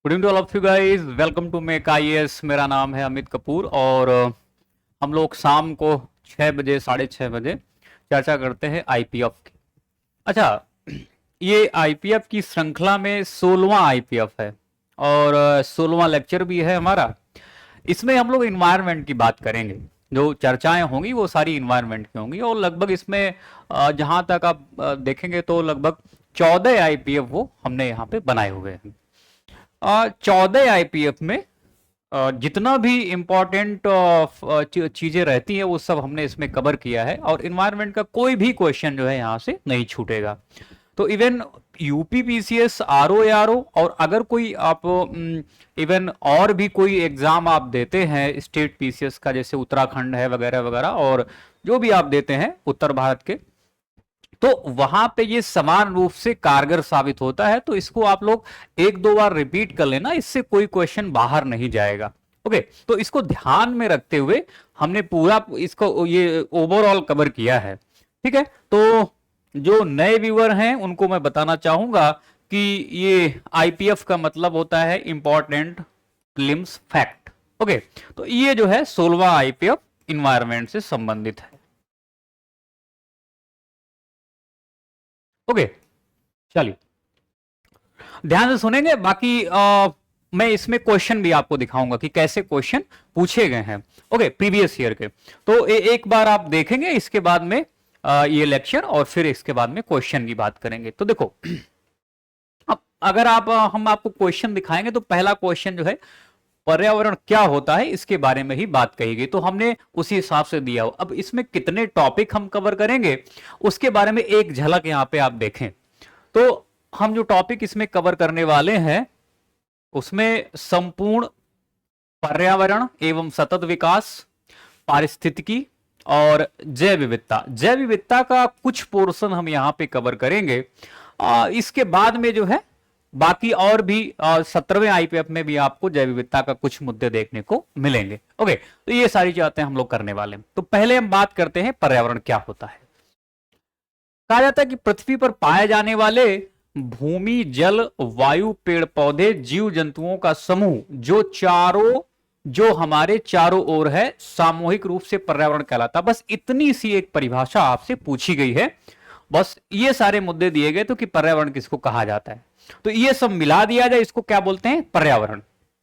Good evening to all of you guys, welcome to make IAS. मेरा नाम है अमित कपूर और हम लोग शाम को 6 बजे 6:30 बजे चर्चा करते हैं आईपीएफ की। अच्छा, ये आईपीएफ की श्रृंखला में 16वां आईपीएफ है और 16वां लेक्चर भी है हमारा। इसमें हम लोग इन्वायरमेंट की बात करेंगे। जो चर्चाएं होंगी वो सारी इन्वायरमेंट की होंगी और लगभग इसमें जहां तक आप देखेंगे तो लगभग 14 आईपीएफ वो हमने यहाँ पे बनाए हुए हैं। 14 आईपीएफ में जितना भी इम्पोर्टेंट चीजें रहती हैं वो सब हमने इसमें कवर किया है और इन्वायरमेंट का कोई भी क्वेश्चन जो है यहाँ से नहीं छूटेगा। तो even UP PCS RO ARO और अगर कोई आप इवन और भी कोई एग्जाम आप देते हैं स्टेट पीसीएस का, जैसे उत्तराखंड है वगैरह वगैरह, और जो भी आप देते हैं उत्तर भारत के, तो वहां पे ये समान रूप से कारगर साबित होता है। तो इसको आप लोग एक दो बार रिपीट कर लेना, इससे कोई क्वेश्चन बाहर नहीं जाएगा। ओके, तो इसको ध्यान में रखते हुए हमने पूरा इसको ये ओवरऑल कवर किया है। ठीक है, तो जो नए व्यूअर हैं उनको मैं बताना चाहूंगा कि ये आईपीएफ का मतलब होता है इंपॉर्टेंट प्रीलिम्स फैक्ट। ओके, तो ये जो है 16वां आईपीएफ इन्वायरमेंट से संबंधित है। ओके, चलिए ध्यान से सुनेंगे। बाकी मैं इसमें क्वेश्चन भी आपको दिखाऊंगा कि कैसे क्वेश्चन पूछे गए हैं। ओके, प्रीवियस ईयर के। तो एक बार आप देखेंगे, इसके बाद में ये लेक्चर और फिर इसके बाद में क्वेश्चन की बात करेंगे। तो देखो, अब अगर हम आपको क्वेश्चन दिखाएंगे तो पहला क्वेश्चन जो है पर्यावरण क्या होता है इसके बारे में ही बात कही गई, तो हमने उसी हिसाब से दिया हो। अब इसमें कितने टॉपिक हम कवर करेंगे उसके बारे में एक झलक यहां पे आप देखें। तो हम जो टॉपिक इसमें कवर करने वाले हैं उसमें संपूर्ण पर्यावरण एवं सतत विकास, पारिस्थितिकी और जैव विविधता। जैव विविधता का कुछ पोर्शन हम यहां पे कवर करेंगे। इसके बाद में जो है बाकी और भी 17वें आईपीएफ में भी आपको जैव विविधता का कुछ मुद्दे देखने को मिलेंगे। ओके, तो ये सारी बातें हम लोग करने वाले हैं। तो पहले हम बात करते हैं पर्यावरण क्या होता है। कहा जाता है कि पृथ्वी पर पाए जाने वाले भूमि, जल, वायु, पेड़ पौधे, जीव जंतुओं का समूह जो हमारे चारों ओर है, सामूहिक रूप से पर्यावरण कहलाता। बस इतनी सी एक परिभाषा आपसे पूछी गई है, बस ये सारे मुद्दे दिए गए तो कि पर्यावरण किसको कहा जाता है। तो ये सब मिला दिया जाए, इसको क्या बोलते हैं, पर्यावरण।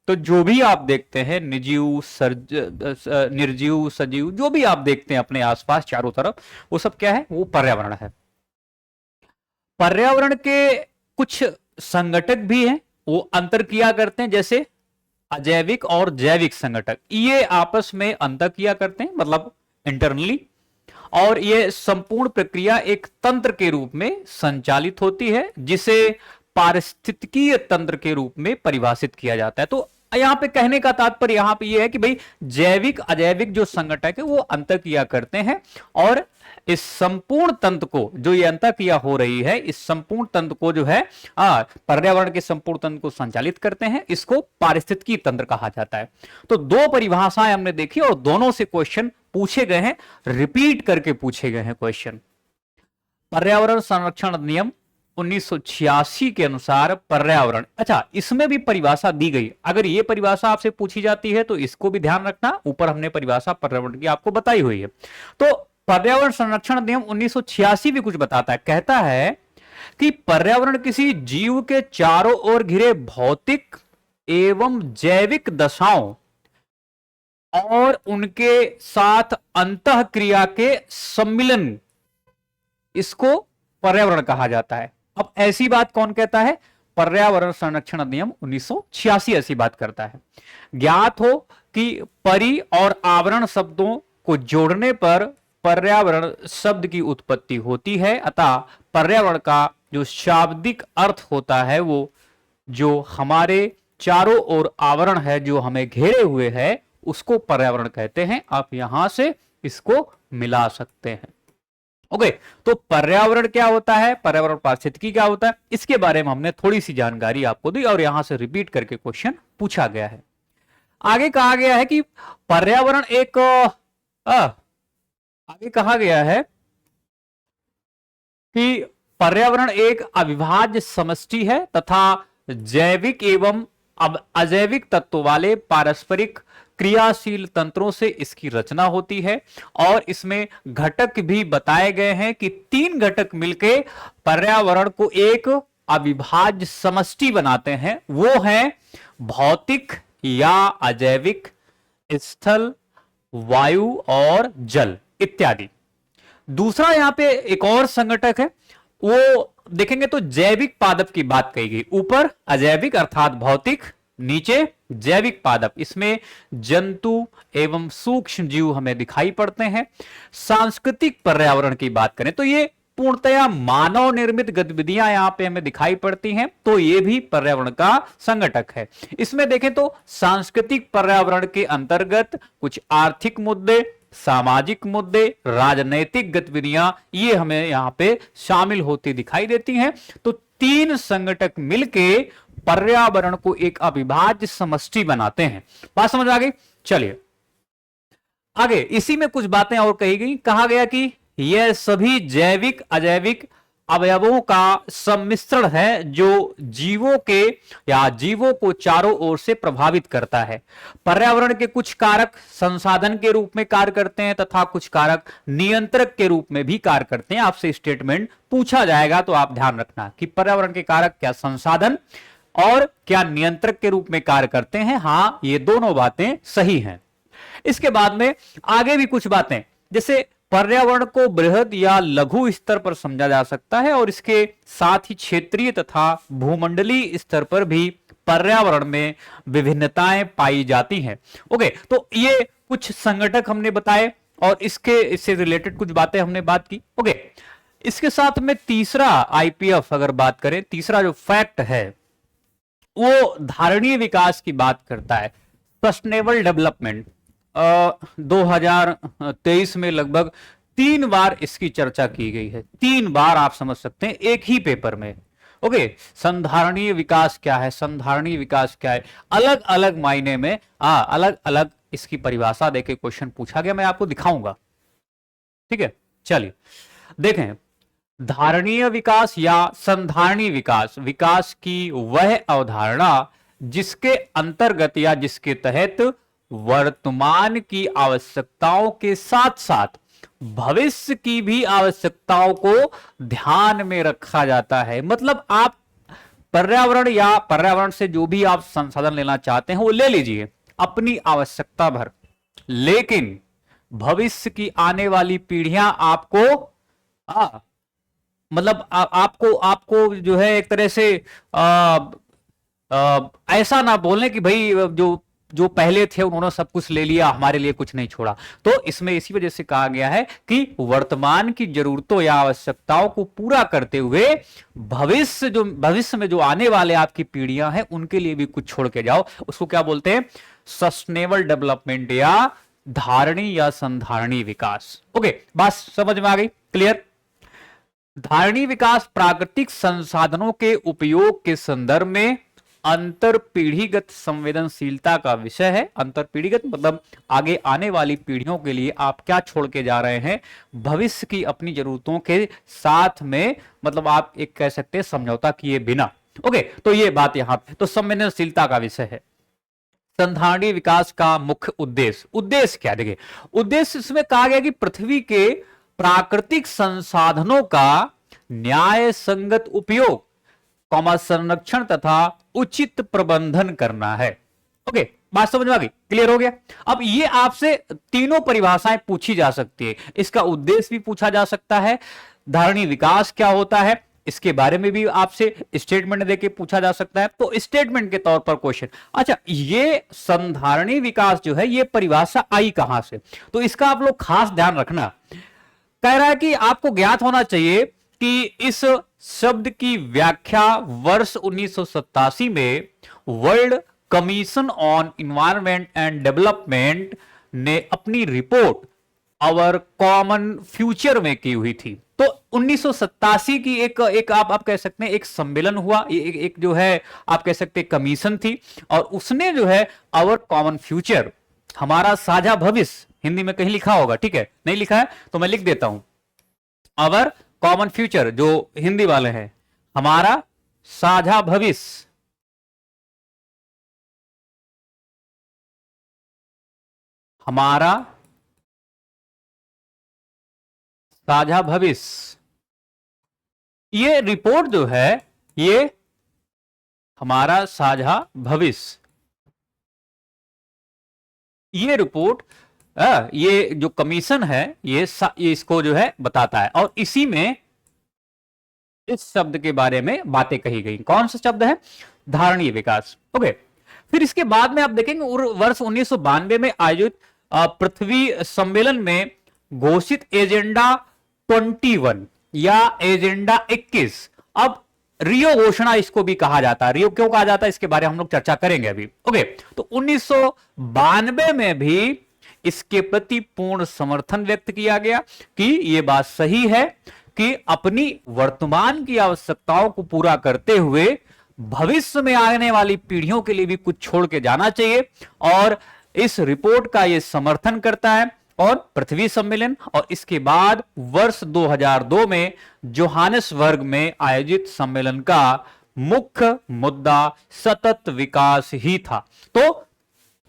तो जो भी आप देखते हैं निर्जीव सजीव जो भी आप देखते हैं अपने आसपास चारों तरफ, वो सब क्या है, वो पर्यावरण है। पर्यावरण के कुछ संगठक भी हैं, वो अंतर किया करते हैं, जैसे अजैविक और जैविक संगठक। ये आपस में अंतर किया करते हैं, मतलब इंटरनली, और ये संपूर्ण प्रक्रिया एक तंत्र के रूप में संचालित होती है जिसे पारिस्थितिकीय तंत्र के रूप में परिभाषित किया जाता है। तो यहां पे कहने का तात्पर्य यहां पे ये है कि भाई जैविक अजैविक जो संगठक है वो अंतर किया करते हैं और इस संपूर्ण तंत्र को, जो ये अंतर क्रिया हो रही है, इस संपूर्ण तंत्र को जो है पर्यावरण के संपूर्ण तंत्र को संचालित करते हैं। इसको पारिस्थितिकी तंत्र कहा जाता है। तो दो परिभाषाएं हमने देखी और दोनों से क्वेश्चन पूछे गए हैं, रिपीट करके पूछे गए हैं क्वेश्चन। पर्यावरण संरक्षण अधिनियम 1986 के अनुसार पर्यावरण, अच्छा इसमें भी परिभाषा दी गई। अगर ये परिभाषा आपसे पूछी जाती है तो इसको भी ध्यान रखना, ऊपर हमने परिभाषा पर्यावरण की आपको बताई हुई है। तो पर्यावरण संरक्षण अधिनियम 1986 भी कुछ बताता है, कहता है कि पर्यावरण किसी जीव के चारों ओर घिरे भौतिक एवं जैविक दशाओं और उनके साथ अंतः क्रिया के सम्मिलन, इसको पर्यावरण कहा जाता है। अब ऐसी बात कौन कहता है, पर्यावरण संरक्षण अधिनियम 1986 ऐसी बात करता है। ज्ञात हो कि परि और आवरण शब्दों को जोड़ने पर पर्यावरण शब्द की उत्पत्ति होती है, अतः पर्यावरण का जो शाब्दिक अर्थ होता है वो जो हमारे चारों ओर आवरण है, जो हमें घेरे हुए है, उसको पर्यावरण कहते हैं। आप यहां से इसको मिला सकते हैं। ओके, तो पर्यावरण क्या होता है, पर्यावरण पारिस्थितिकी क्या होता है, इसके बारे में हमने थोड़ी सी जानकारी आपको दी और यहां से रिपीट करके क्वेश्चन पूछा गया है। आगे कहा गया है कि पर्यावरण एक आगे कहा गया है कि पर्यावरण एक अविभाज्य समष्टि है तथा जैविक एवं अब अजैविक तत्व वाले पारस्परिक क्रियाशील तंत्रों से इसकी रचना होती है और इसमें घटक भी बताए गए हैं कि 3 घटक मिलके पर्यावरण को एक अविभाज्य समष्टि बनाते हैं। वो है भौतिक या अजैविक, स्थल, वायु और जल इत्यादि। दूसरा यहां पे एक और संगठक है, वो देखेंगे तो जैविक पादप की बात कही गई। ऊपर अजैविक अर्थात भौतिक, नीचे जैविक पादप, इसमें जंतु एवं सूक्ष्म जीव हमें दिखाई पड़ते हैं। सांस्कृतिक पर्यावरण की बात करें तो ये पूर्णतया मानव निर्मित गतिविधियां यहां पे हमें दिखाई पड़ती हैं, तो ये भी पर्यावरण का संगठक है। इसमें देखें तो सांस्कृतिक पर्यावरण के अंतर्गत कुछ आर्थिक मुद्दे, सामाजिक मुद्दे, राजनैतिक गतिविधियां ये हमें यहां पे शामिल होती दिखाई देती हैं। तो 3 संगठक मिलके पर्यावरण को एक अविभाज्य समष्टि बनाते हैं। बात समझ आ गई? चलिए आगे इसी में कुछ बातें और कही गई। कहा गया कि यह सभी जैविक अजैविक अवयवों का सम्मिश्रण है जो जीवों के या जीवों को चारों ओर से प्रभावित करता है। पर्यावरण के कुछ कारक संसाधन के रूप में कार्य करते हैं तथा कुछ कारक नियंत्रक के रूप में भी कार्य करते हैं। आपसे स्टेटमेंट पूछा जाएगा तो आप ध्यान रखना कि पर्यावरण के कारक क्या संसाधन और क्या नियंत्रक के रूप में कार्य करते हैं। हां, ये दोनों बातें सही हैं। इसके बाद में आगे भी कुछ बातें, जैसे पर्यावरण को बृहद या लघु स्तर पर समझा जा सकता है और इसके साथ ही क्षेत्रीय तथा भूमंडलीय स्तर पर भी पर्यावरण में विभिन्नताएं पाई जाती हैं। ओके, तो ये कुछ संगठक हमने बताए और इससे रिलेटेड कुछ बातें हमने बात की। ओके, इसके साथ में तीसरा आईपीएफ अगर बात करें, तीसरा जो फैक्ट है वो धारणीय विकास की बात करता है। सस्टेनेबल डेवलपमेंट 2023 में लगभग 3 बार इसकी चर्चा की गई है। 3 बार आप समझ सकते हैं एक ही पेपर में। ओके, संधारणीय विकास क्या है, संधारणीय विकास क्या है, अलग अलग मायने में अलग अलग इसकी परिभाषा देके क्वेश्चन पूछा गया, मैं आपको दिखाऊंगा। ठीक है, चलिए देखें। धारणीय विकास या संधारणीय विकास, विकास की वह अवधारणा जिसके अंतर्गत या जिसके तहत वर्तमान की आवश्यकताओं के साथ साथ भविष्य की भी आवश्यकताओं को ध्यान में रखा जाता है। मतलब आप पर्यावरण या पर्यावरण से जो भी आप संसाधन लेना चाहते हैं वो ले लीजिए अपनी आवश्यकता भर, लेकिन भविष्य की आने वाली पीढ़ियां आपको मतलब आपको जो है एक तरह से ऐसा ना बोलने कि भाई जो पहले थे उन्होंने सब कुछ ले लिया, हमारे लिए कुछ नहीं छोड़ा। तो इसमें इसी वजह से कहा गया है कि वर्तमान की जरूरतों या आवश्यकताओं को पूरा करते हुए भविष्य में जो आने वाले आपकी पीढ़ियां हैं उनके लिए भी कुछ छोड़ के जाओ। उसको क्या बोलते हैं? सस्टेनेबल डेवलपमेंट या धारणीय या संधारणीय विकास। ओके, बात समझ में आ गई? क्लियर? धारणीय विकास प्राकृतिक संसाधनों के उपयोग के संदर्भ में अंतर पीढ़ीगत संवेदनशीलता का विषय है। अंतर पीढ़ीगत मतलब आगे आने वाली पीढ़ियों के लिए आप क्या छोड़ के जा रहे हैं, भविष्य की अपनी जरूरतों के साथ में, मतलब आप एक कह सकते हैं समझौता किए बिना। ओके, तो ये बात यहां पे तो संवेदनशीलता का विषय है। संधारणीय विकास का मुख्य उद्देश्य क्या? देखिए, उद्देश्य इसमें कहा गया कि पृथ्वी के प्राकृतिक संसाधनों का न्याय संगत उपयोग, संरक्षण तथा उचित प्रबंधन करना है। ओके, बात समझ में आ गई? क्लियर हो गया? अब ये आपसे तीनों परिभाषाएं पूछी जा सकती है। इसका उद्देश्य भी पूछा जा सकता है, धारणीय विकास क्या होता है इसके बारे में भी आपसे स्टेटमेंट देके पूछा जा सकता है। तो स्टेटमेंट के तौर पर क्वेश्चन, अच्छा ये संधारणीय विकास जो है ये परिभाषा आई कहां से, तो इसका आप लोग खास ध्यान रखना। कह रहा है कि आपको ज्ञात होना चाहिए कि इस शब्द की व्याख्या वर्ष 1987 में world commission on environment and development ने अपनी रिपोर्ट आवर कॉमन फ्यूचर में की हुई थी। तो 1987 की एक आप कह सकते हैं एक सम्मेलन हुआ, एक जो है आप कह सकते हैं कमीशन थी, और उसने जो है आवर कॉमन फ्यूचर, हमारा साझा भविष्य, हिंदी में कहीं लिखा होगा, ठीक है, नहीं लिखा है तो मैं लिख देता हूं, आवर कॉमन फ्यूचर, जो हिंदी वाले हैं, हमारा साझा भविष्य, हमारा साझा भविष्य। ये रिपोर्ट जो है ये हमारा साझा भविष्य, ये रिपोर्ट ये जो कमीशन है ये इसको जो है बताता है, और इसी में इस शब्द के बारे में बातें कही गई। कौन सा शब्द है? धारणीय विकास। ओके, फिर इसके बाद में आप देखेंगे वर्ष 1992 में आयोजित पृथ्वी सम्मेलन में घोषित एजेंडा 21 या एजेंडा 21, अब रियो घोषणा इसको भी कहा जाता है। रियो क्यों कहा जाता है इसके बारे में हम लोग चर्चा करेंगे अभी। ओके, तो 1992 में भी इसके प्रति पूर्ण समर्थन व्यक्त किया गया कि यह बात सही है कि अपनी वर्तमान की आवश्यकताओं को पूरा करते हुए भविष्य में आने वाली पीढ़ियों के लिए भी कुछ छोड़ के जाना चाहिए, और इस रिपोर्ट का यह समर्थन करता है। और पृथ्वी सम्मेलन और इसके बाद वर्ष 2002 में जोहानिसबर्ग में आयोजित सम्मेलन का मुख्य मुद्दा सतत विकास ही था। तो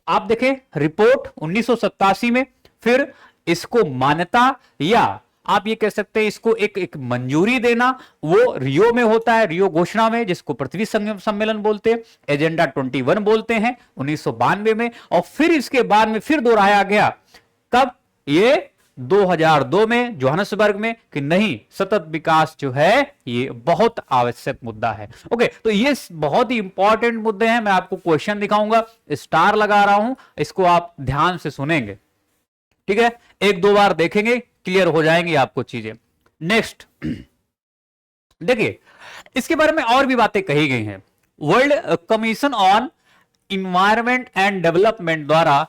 आप देखें रिपोर्ट 1987 में, फिर इसको मान्यता या आप ये कह सकते हैं इसको एक मंजूरी देना, वो रियो में होता है, रियो घोषणा में, जिसको पृथ्वी सम्मेलन बोलते हैं, एजेंडा 21 बोलते हैं 1992 में, और फिर इसके बाद में फिर दोहराया गया कब? ये 2002 में जोहानिसबर्ग में, कि नहीं सतत विकास जो है ये बहुत आवश्यक मुद्दा है। ओके, तो ये बहुत ही इंपॉर्टेंट मुद्दे हैं। मैं आपको क्वेश्चन दिखाऊंगा, स्टार लगा रहा हूं, इसको आप ध्यान से सुनेंगे, ठीक है? एक दो बार देखेंगे, क्लियर हो जाएंगी आपको चीजें। नेक्स्ट देखिए, इसके बारे में और भी बातें कही गई हैं। World commission on environment and development द्वारा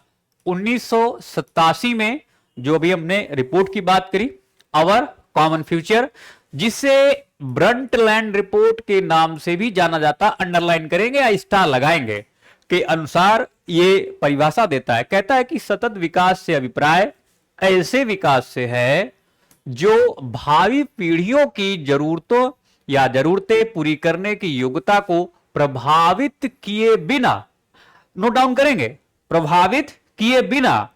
1987 में जो भी हमने रिपोर्ट की बात करी, आवर कॉमन फ्यूचर, जिसे ब्रंटलैंड रिपोर्ट के नाम से भी जाना जाता, अंडरलाइन करेंगे या स्टार लगाएंगे, के अनुसार ये परिभाषा देता है, कहता है कि सतत विकास से अभिप्राय ऐसे विकास से है जो भावी पीढ़ियों की जरूरतों या जरूरतें पूरी करने की योग्यता को प्रभावित किए बिना, नोट डाउन करेंगे, प्रभावित किए बिना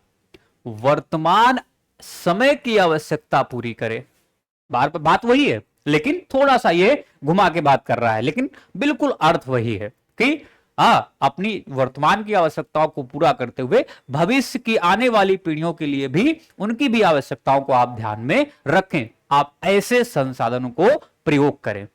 वर्तमान समय की आवश्यकता पूरी करे। बात वही है, लेकिन थोड़ा सा ये घुमा के बात कर रहा है, लेकिन बिल्कुल अर्थ वही है कि अपनी वर्तमान की आवश्यकताओं को पूरा करते हुए भविष्य की आने वाली पीढ़ियों के लिए भी उनकी भी आवश्यकताओं को आप ध्यान में रखें, आप ऐसे संसाधनों को प्रयोग करें।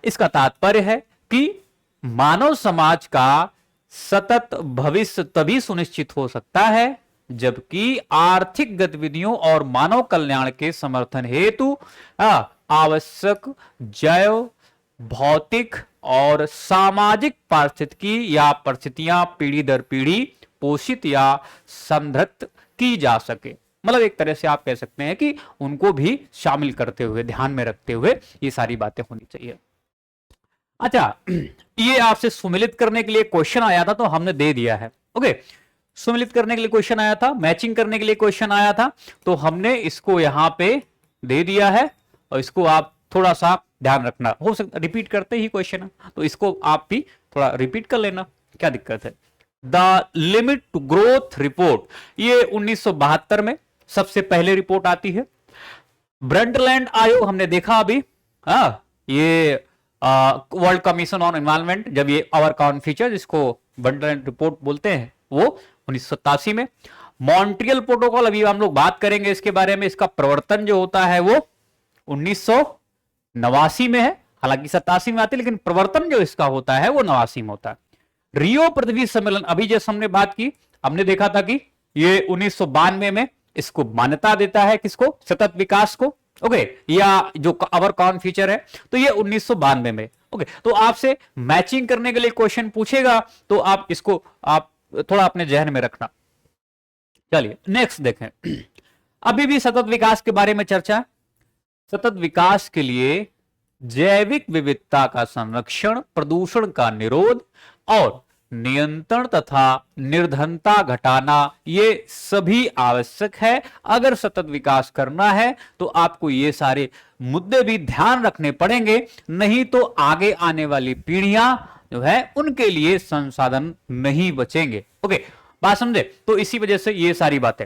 इसका तात्पर्य है कि मानव समाज का सतत भविष्य तभी सुनिश्चित हो सकता है जबकि आर्थिक गतिविधियों और मानव कल्याण के समर्थन हेतु आवश्यक जैव, भौतिक और सामाजिक पारिस्थितिकी या परिस्थितियां पीढ़ी दर पीढ़ी पोषित या संरक्षित की जा सके। मतलब एक तरह से आप कह सकते हैं कि उनको भी शामिल करते हुए, ध्यान में रखते हुए ये सारी बातें होनी चाहिए। अच्छा, ये आपसे सुमिलित करने के लिए क्वेश्चन आया था तो हमने दे दिया है। ओके, सुमिलित करने के लिए क्वेश्चन आया था, मैचिंग करने के लिए क्वेश्चन आया था, तो हमने इसको यहां पे दे दिया है, और इसको आप थोड़ा सा ध्यान रखना। हो सकता रिपीट करते ही क्वेश्चन है, तो इसको आप भी थोड़ा रिपीट कर लेना, क्या दिक्कत है। The limit to growth report, ये 1972 में सबसे पहले रिपोर्ट आती है। ब्रंटलैंड आयोग हमने देखा अभी, ये वर्ल्ड कमीशन ऑन एनवायरनमेंट, जब ये आवर कॉमन फ्यूचर, जिसको ब्रंटलैंड रिपोर्ट बोलते हैं, वो 1987 में। मॉन्ट्रियल प्रोटोकॉल, अभी हम लोग बात करेंगे इसके बारे में, इसका प्रवर्तन जो होता है वो 1989 में है, हालांकि 87 में आती है, लेकिन प्रवर्तन जो इसका होता है वो 89 में होता है। रियो पृथ्वी सम्मेलन, अभी जैसे हमने बात की, हमने देखा था कि ये 1992 में इसको मान्यता देता है, किसको? सतत विकास को। ओके, या जो अवर कॉमन फ्यूचर है, तो ये 1992 में। ओके, तो आपसे मैचिंग करने के लिए क्वेश्चन पूछेगा, तो आप इसको आप थोड़ा अपने जहन में रखना। चलिए नेक्स्ट देखें, अभी भी सतत विकास के बारे में चर्चा। सतत विकास के लिए जैविक विविधता का संरक्षण, प्रदूषण का निरोध और नियंत्रण तथा निर्धनता घटाना, ये सभी आवश्यक है। अगर सतत विकास करना है तो आपको ये सारे मुद्दे भी ध्यान रखने पड़ेंगे, नहीं तो आगे आने वाली पीढ़ियां जो है उनके लिए संसाधन नहीं बचेंगे। ओके, बात समझे? तो इसी वजह से ये सारी बातें।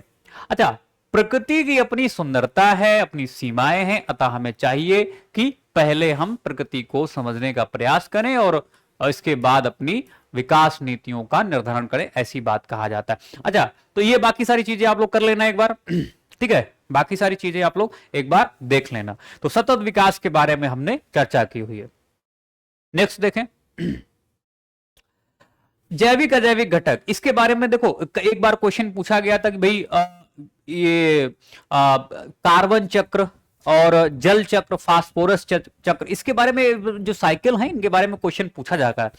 अच्छा, प्रकृति की अपनी सुंदरता है, अपनी सीमाएं हैं, अतः हमें चाहिए कि पहले हम प्रकृति को समझने का प्रयास करें और इसके बाद अपनी विकास नीतियों का निर्धारण करें, ऐसी बात कहा जाता है। अच्छा, तो ये बाकी सारी चीजें आप लोग कर लेना एक बार, ठीक है, बाकी सारी चीजें आप लोग एक बार देख लेना। तो सतत विकास के बारे में हमने चर्चा की हुई है। नेक्स्ट देखें, जैविक अजैविक घटक, इसके बारे में देखो एक बार क्वेश्चन पूछा गया था कि भाई ये कार्बन चक्र और जल चक्र, फास्फोरस चक्र, इसके बारे में जो साइकिल है इनके बारे में क्वेश्चन पूछा जाता है।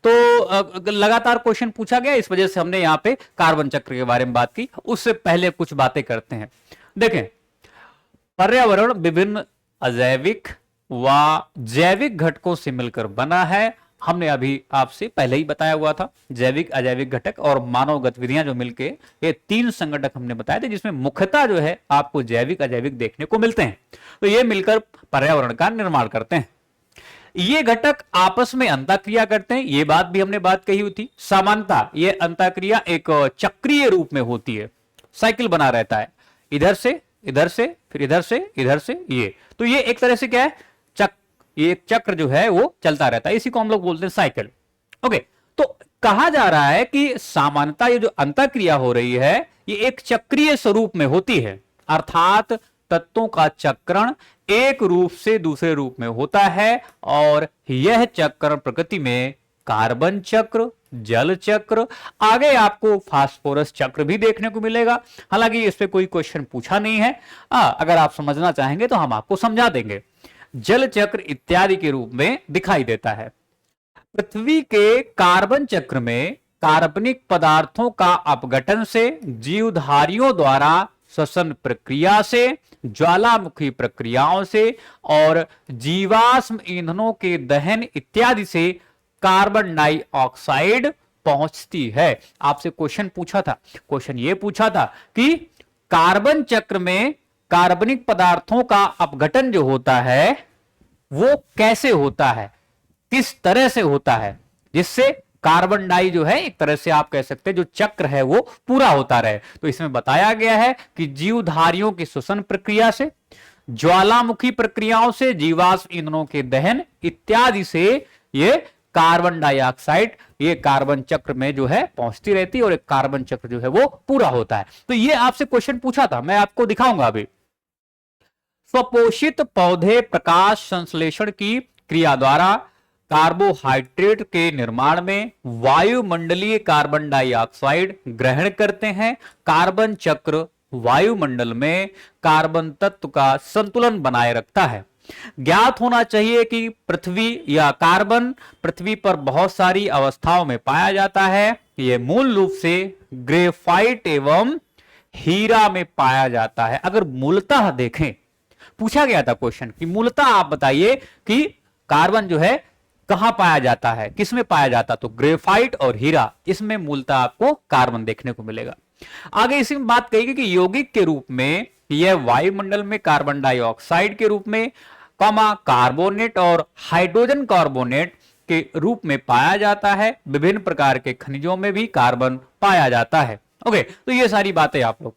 तो लगातार क्वेश्चन पूछा गया, इस वजह से हमने यहां पे कार्बन चक्र के बारे में बात की। उससे पहले कुछ बातें करते हैं। देखें, पर्यावरण विभिन्न अजैविक व जैविक घटकों से मिलकर बना है। हमने अभी आपसे पहले ही बताया हुआ था, जैविक अजैविक घटक और मानव गतिविधियां जो मिलके ये 3 संगठक हमने बताए थे, जिसमें मुख्यतः जो है आपको जैविक अजैविक देखने को मिलते हैं। तो ये मिलकर पर्यावरण का निर्माण करते हैं। ये घटक आपस में अंतःक्रिया करते हैं, ये बात भी हमने बात कही हुई थी। सामान्यतः ये अंतःक्रिया एक चक्रीय रूप में होती है, साइकिल बना रहता है, इधर से इधर से, फिर इधर से इधर से, ये तो ये एक तरह से क्या है, ये एक चक्र जो है वो चलता रहता है, इसी को हम लोग बोलते हैं साइकिल। ओके, तो कहा जा रहा है कि सामान्यतः ये जो अंतःक्रिया हो रही है ये एक चक्रीय स्वरूप में होती है, अर्थात तत्वों का चक्रण एक रूप से दूसरे रूप में होता है। और यह चक्र प्रकृति में कार्बन चक्र, जल चक्र, आगे आपको फास्फोरस चक्र भी देखने को मिलेगा। हालांकि इस पे कोई क्वेश्चन पूछा नहीं है, अगर आप समझना चाहेंगे तो हम आपको समझा देंगे। जल चक्र इत्यादि के रूप में दिखाई देता है। पृथ्वी के कार्बन चक्र में कार्बनिक पदार्थों का अपघटन से, जीवधारियों द्वारा श्वसन प्रक्रिया से, ज्वालामुखी प्रक्रियाओं से और जीवाश्म ईंधनों के दहन इत्यादि से कार्बन डाइऑक्साइड पहुंचती है। आपसे क्वेश्चन पूछा था, क्वेश्चन ये पूछा था कि कार्बन चक्र में कार्बनिक पदार्थों का अपघटन जो होता है वो कैसे होता है, किस तरह से होता है, जिससे कार्बन डाई जो है एक तरह से आप कह सकते हैं जो चक्र है वो पूरा होता रहे। तो इसमें बताया गया है कि जीवधारियों की श्वसन प्रक्रिया से, ज्वालामुखी प्रक्रियाओं से, जीवाश्म ईंधनों के दहन इत्यादि से ये कार्बन डाइऑक्साइड ये कार्बन चक्र में जो है पहुंचती रहती है और एक कार्बन चक्र जो है वो पूरा होता है। तो ये आपसे क्वेश्चन पूछा था, मैं आपको दिखाऊंगा अभी। स्वपोषित पौधे प्रकाश संश्लेषण की क्रिया द्वारा कार्बोहाइड्रेट के निर्माण में वायुमंडलीय कार्बन डाइऑक्साइड ग्रहण करते हैं। कार्बन चक्र वायुमंडल में कार्बन तत्व का संतुलन बनाए रखता है। ज्ञात होना चाहिए कि पृथ्वी या कार्बन पृथ्वी पर बहुत सारी अवस्थाओं में पाया जाता है। यह मूल रूप से ग्रेफाइट एवं हीरा में पाया जाता है। अगर मूलतः देखें, पूछा गया था क्वेश्चन कि मूलतः आप बताइए कि कार्बन जो है कहां पाया जाता है, किसमें पाया जाता, तो ग्रेफाइट और हीरा, इसमें मूलतः आपको कार्बन देखने को मिलेगा। आगे इसी में बात कही कि यौगिक के रूप में यह वायुमंडल में कार्बन डाइऑक्साइड के रूप में, कार्बोनेट और हाइड्रोजन कार्बोनेट के रूप में पाया जाता है। विभिन्न प्रकार के खनिजों में भी कार्बन पाया जाता है। ओके, तो ये सारी बातें आप लोग,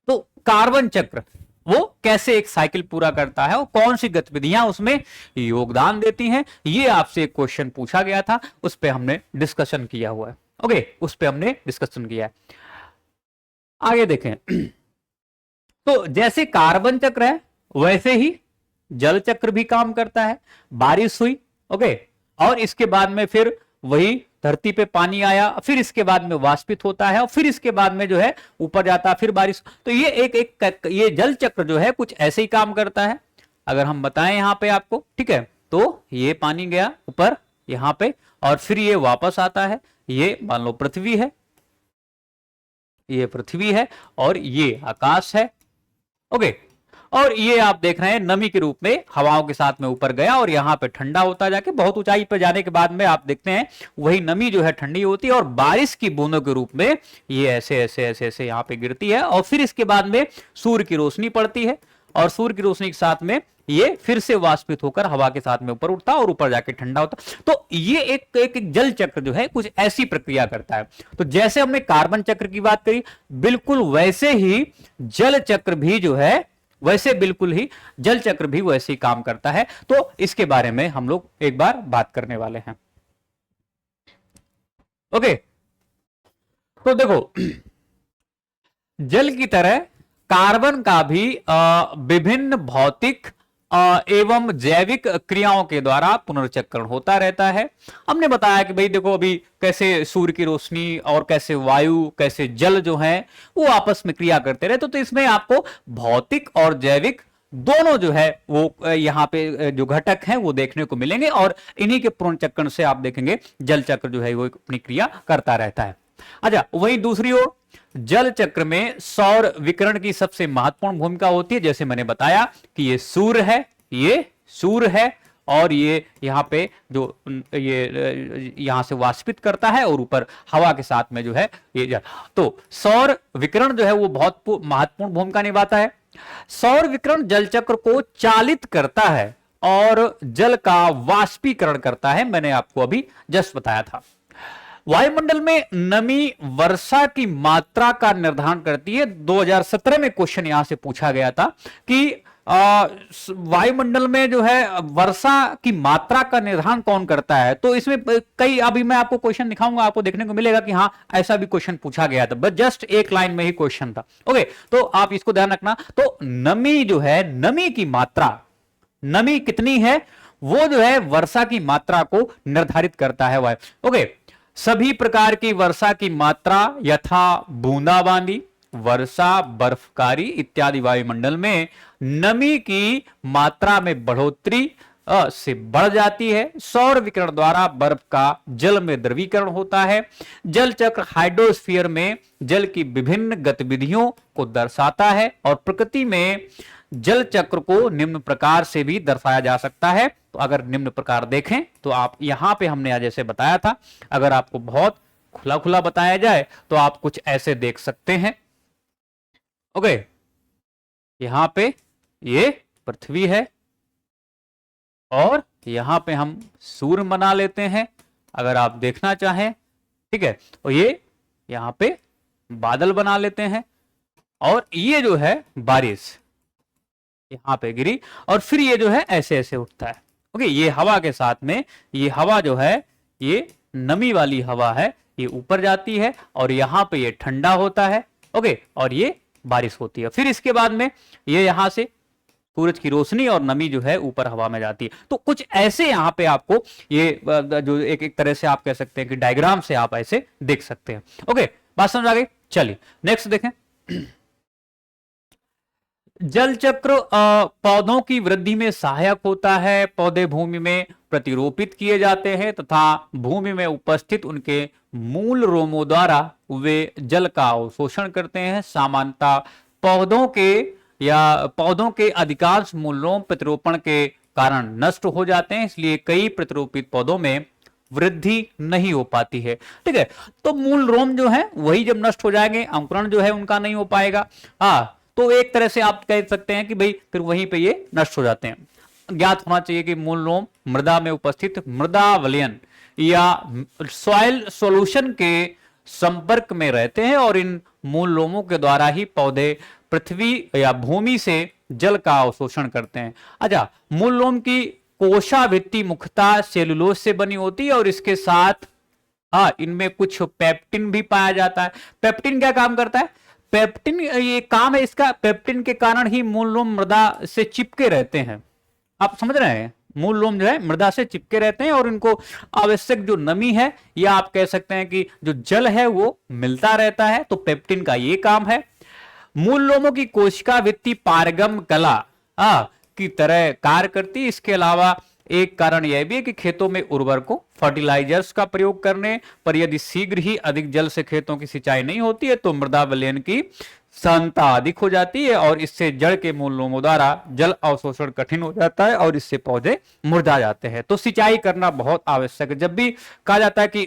तो कार्बन चक्र वो कैसे एक साइकिल पूरा करता है और कौन सी गतिविधियां उसमें योगदान देती हैं, ये आपसे एक क्वेश्चन पूछा गया था, उस पे हमने डिस्कशन किया हुआ है। ओके, उस पे हमने डिस्कशन किया है। आगे देखें, तो जैसे कार्बन चक्र है वैसे ही जल चक्र भी काम करता है। बारिश हुई, ओके, और इसके बाद में फिर वही धरती पे पानी आया, फिर इसके बाद में वाष्पित होता है और फिर इसके बाद में जो है ऊपर जाता है, फिर बारिश। तो ये ये जल चक्र जो है कुछ ऐसे ही काम करता है। अगर हम बताएं यहां पे आपको, ठीक है, तो ये पानी गया ऊपर यहां पे और फिर ये वापस आता है। ये मान लो पृथ्वी है, ये पृथ्वी है और ये आकाश है। ओके, और ये आप देख रहे हैं नमी के रूप में हवाओं के साथ में ऊपर गया और यहाँ पे ठंडा होता जाके बहुत ऊंचाई पर जाने के बाद में आप देखते हैं वही नमी जो है ठंडी होती है और बारिश की बूंदों के रूप में ये ऐसे ऐसे ऐसे ऐसे यहाँ पे गिरती है और फिर इसके बाद में सूर्य की रोशनी पड़ती है और सूर्य की रोशनी के साथ में ये फिर से वाष्पित होकर हवा के साथ में ऊपर उठता और ऊपर जाके ठंडा होता। तो ये एक जल चक्र जो है कुछ ऐसी प्रक्रिया करता है। तो जैसे हमने कार्बन चक्र की बात करी, बिल्कुल वैसे ही जल चक्र भी जो है, वैसे बिल्कुल ही जल चक्र भी वैसे ही काम करता है। तो इसके बारे में हम लोग एक बार बात करने वाले हैं। ओके, तो देखो, जल की तरह कार्बन का भी विभिन्न भौतिक एवं जैविक क्रियाओं के द्वारा पुनर्चक्रण होता रहता है। हमने बताया कि भाई देखो, अभी कैसे सूर्य की रोशनी और कैसे वायु, कैसे जल जो है वो आपस में क्रिया करते रहते। तो इसमें आपको भौतिक और जैविक दोनों जो है वो यहाँ पे जो घटक हैं वो देखने को मिलेंगे, और इन्हीं के पुनर्चक्रण से आप देखेंगे जल चक्र जो है वो अपनी क्रिया करता रहता है। अच्छा, वहीं दूसरी ओर जल चक्र में सौर विकिरण की सबसे महत्वपूर्ण भूमिका होती है। जैसे मैंने बताया कि ये सूर्य है, ये सूर्य है, और ये यहाँ पे जो ये यहाँ से वाष्पित करता है और ऊपर हवा के साथ में जो है ये जल। तो सौर विकिरण जो है वो बहुत महत्वपूर्ण भूमिका निभाता है। सौर विकिरण जल चक्र को चालित करता है और जल का वाष्पीकरण करता है। मैंने आपको अभी जस्ट बताया था। वायुमंडल में नमी वर्षा की मात्रा का निर्धारण करती है। 2017 में क्वेश्चन यहां से पूछा गया था कि वायुमंडल में जो है वर्षा की मात्रा का निर्धारण कौन करता है। तो इसमें कई, अभी मैं आपको क्वेश्चन दिखाऊंगा, आपको देखने को मिलेगा कि हाँ ऐसा भी क्वेश्चन पूछा गया था, बस जस्ट एक लाइन में ही क्वेश्चन था। ओके, तो आप इसको ध्यान रखना। तो नमी जो है, नमी की मात्रा, नमी कितनी है वो जो है वर्षा की मात्रा को निर्धारित करता है वायु। ओके, सभी प्रकार की वर्षा की मात्रा यथा बूंदाबांदी, वर्षा, बर्फकारी इत्यादि वायुमंडल में नमी की मात्रा में बढ़ोतरी से बढ़ जाती है। सौर विकिरण द्वारा बर्फ का जल में द्रवीकरण होता है। जल चक्र हाइड्रोस्फीयर में जल की विभिन्न गतिविधियों को दर्शाता है, और प्रकृति में जल चक्र को निम्न प्रकार से भी दर्शाया जा सकता है। तो अगर निम्न प्रकार देखें तो आप यहां पे हमने जैसे बताया था, अगर आपको बहुत खुला खुला बताया जाए तो आप कुछ ऐसे देख सकते हैं। ओके, यहां पे ये पृथ्वी है और यहां पे हम सूर्य बना लेते हैं अगर आप देखना चाहें, ठीक है। तो ये यहां पे बादल बना लेते हैं, और ये जो है बारिश यहां पे गिरी, और फिर ये जो है ऐसे ऐसे उठता है। ओके, ये हवा के साथ में, ये हवा जो है ये नमी वाली हवा है, ये ऊपर जाती है और यहां पे ये ठंडा होता है। ओके, और ये बारिश होती है। फिर इसके बाद में ये यहां से सूरज की रोशनी और नमी जो है ऊपर हवा में जाती है। तो कुछ ऐसे यहां पे आपको ये जो एक तरह से आप कह सकते हैं कि डायग्राम से आप ऐसे देख सकते हैं। ओके, बात समझ आ गई। चलिए नेक्स्ट देखें। जल चक्र पौधों की वृद्धि में सहायक होता है। पौधे भूमि में प्रतिरोपित किए जाते हैं तथा भूमि में उपस्थित उनके मूल रोमों द्वारा वे जल का अवशोषण करते हैं। सामान्यतः पौधों के अधिकांश मूल रोम प्रतिरोपण के कारण नष्ट हो जाते हैं, इसलिए कई प्रतिरोपित पौधों में वृद्धि नहीं हो पाती है। ठीक है, तो मूल रोम जो है वही जब नष्ट हो जाएंगे, अंकुरण जो है उनका नहीं हो पाएगा। हाँ, तो एक तरह से आप कह सकते हैं कि भाई फिर वहीं पे ये नष्ट हो जाते हैं। ज्ञात होना चाहिए कि मूल रोम मृदा में उपस्थित मृदा वलयन या सॉइल सॉल्यूशन के संपर्क में रहते हैं, और इन मूल रोमों के द्वारा ही पौधे पृथ्वी या भूमि से जल का अवशोषण करते हैं। अच्छा, मूल रोम की कोशाभित्ति मुख्यतः सेलुलोज से बनी होती है, और इसके साथ इनमें कुछ पेप्टिन भी पाया जाता है। पेप्टिन क्या काम करता है? पेप्टिन, ये काम है इसका, पेप्टिन के कारण ही मूल रोम मृदा से चिपके रहते हैं। आप समझ रहे हैं, मूल रोम जो है मृदा से चिपके रहते हैं और इनको आवश्यक जो नमी है या आप कह सकते हैं कि जो जल है वो मिलता रहता है। तो पेप्टिन का ये काम है। मूल रोमों की कोशिका भित्ति पारगम कला की तरह कार्य करती है। इसके अलावा एक कारण यह भी है कि खेतों में उर्वरकों, फर्टिलाइजर्स का प्रयोग करने पर यदि शीघ्र ही अधिक जल से खेतों की सिंचाई नहीं होती है तो मृदा वलयन की सहनता अधिक हो जाती है, और इससे जड़ के मूल रोमों द्वारा जल अवशोषण कठिन हो जाता है और इससे पौधे मुरझा जाते हैं। तो सिंचाई करना बहुत आवश्यक है। जब भी कहा जाता है कि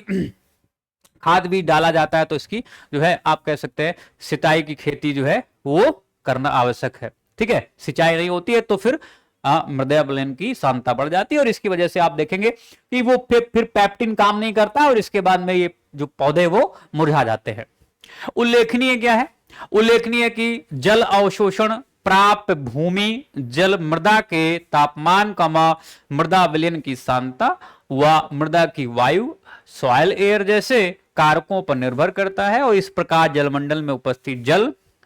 खाद भी डाला जाता है तो इसकी जो है आप कह सकते हैं सिंचाई की खेती जो है वो करना आवश्यक है। ठीक है, सिंचाई नहीं होती है तो फिर मृदा विलयन की सांद्रता बढ़ जाती है और इसकी वजह से आप देखेंगे कि वो फिर पेप्टिन काम नहीं करता और इसके बाद में ये जो पौधे वो मुरझा जाते हैं। उल्लेखनीय क्या है? उल्लेखनीय कि जल अवशोषण प्राप्त भूमि जल मृदा के तापमान कमा मृदा विलयन की सांद्रता व मृदा की वायु सॉइल एयर जैसे कारकों पर निर्भर करता है और इस प्रकार जलमंडल में उपस्थित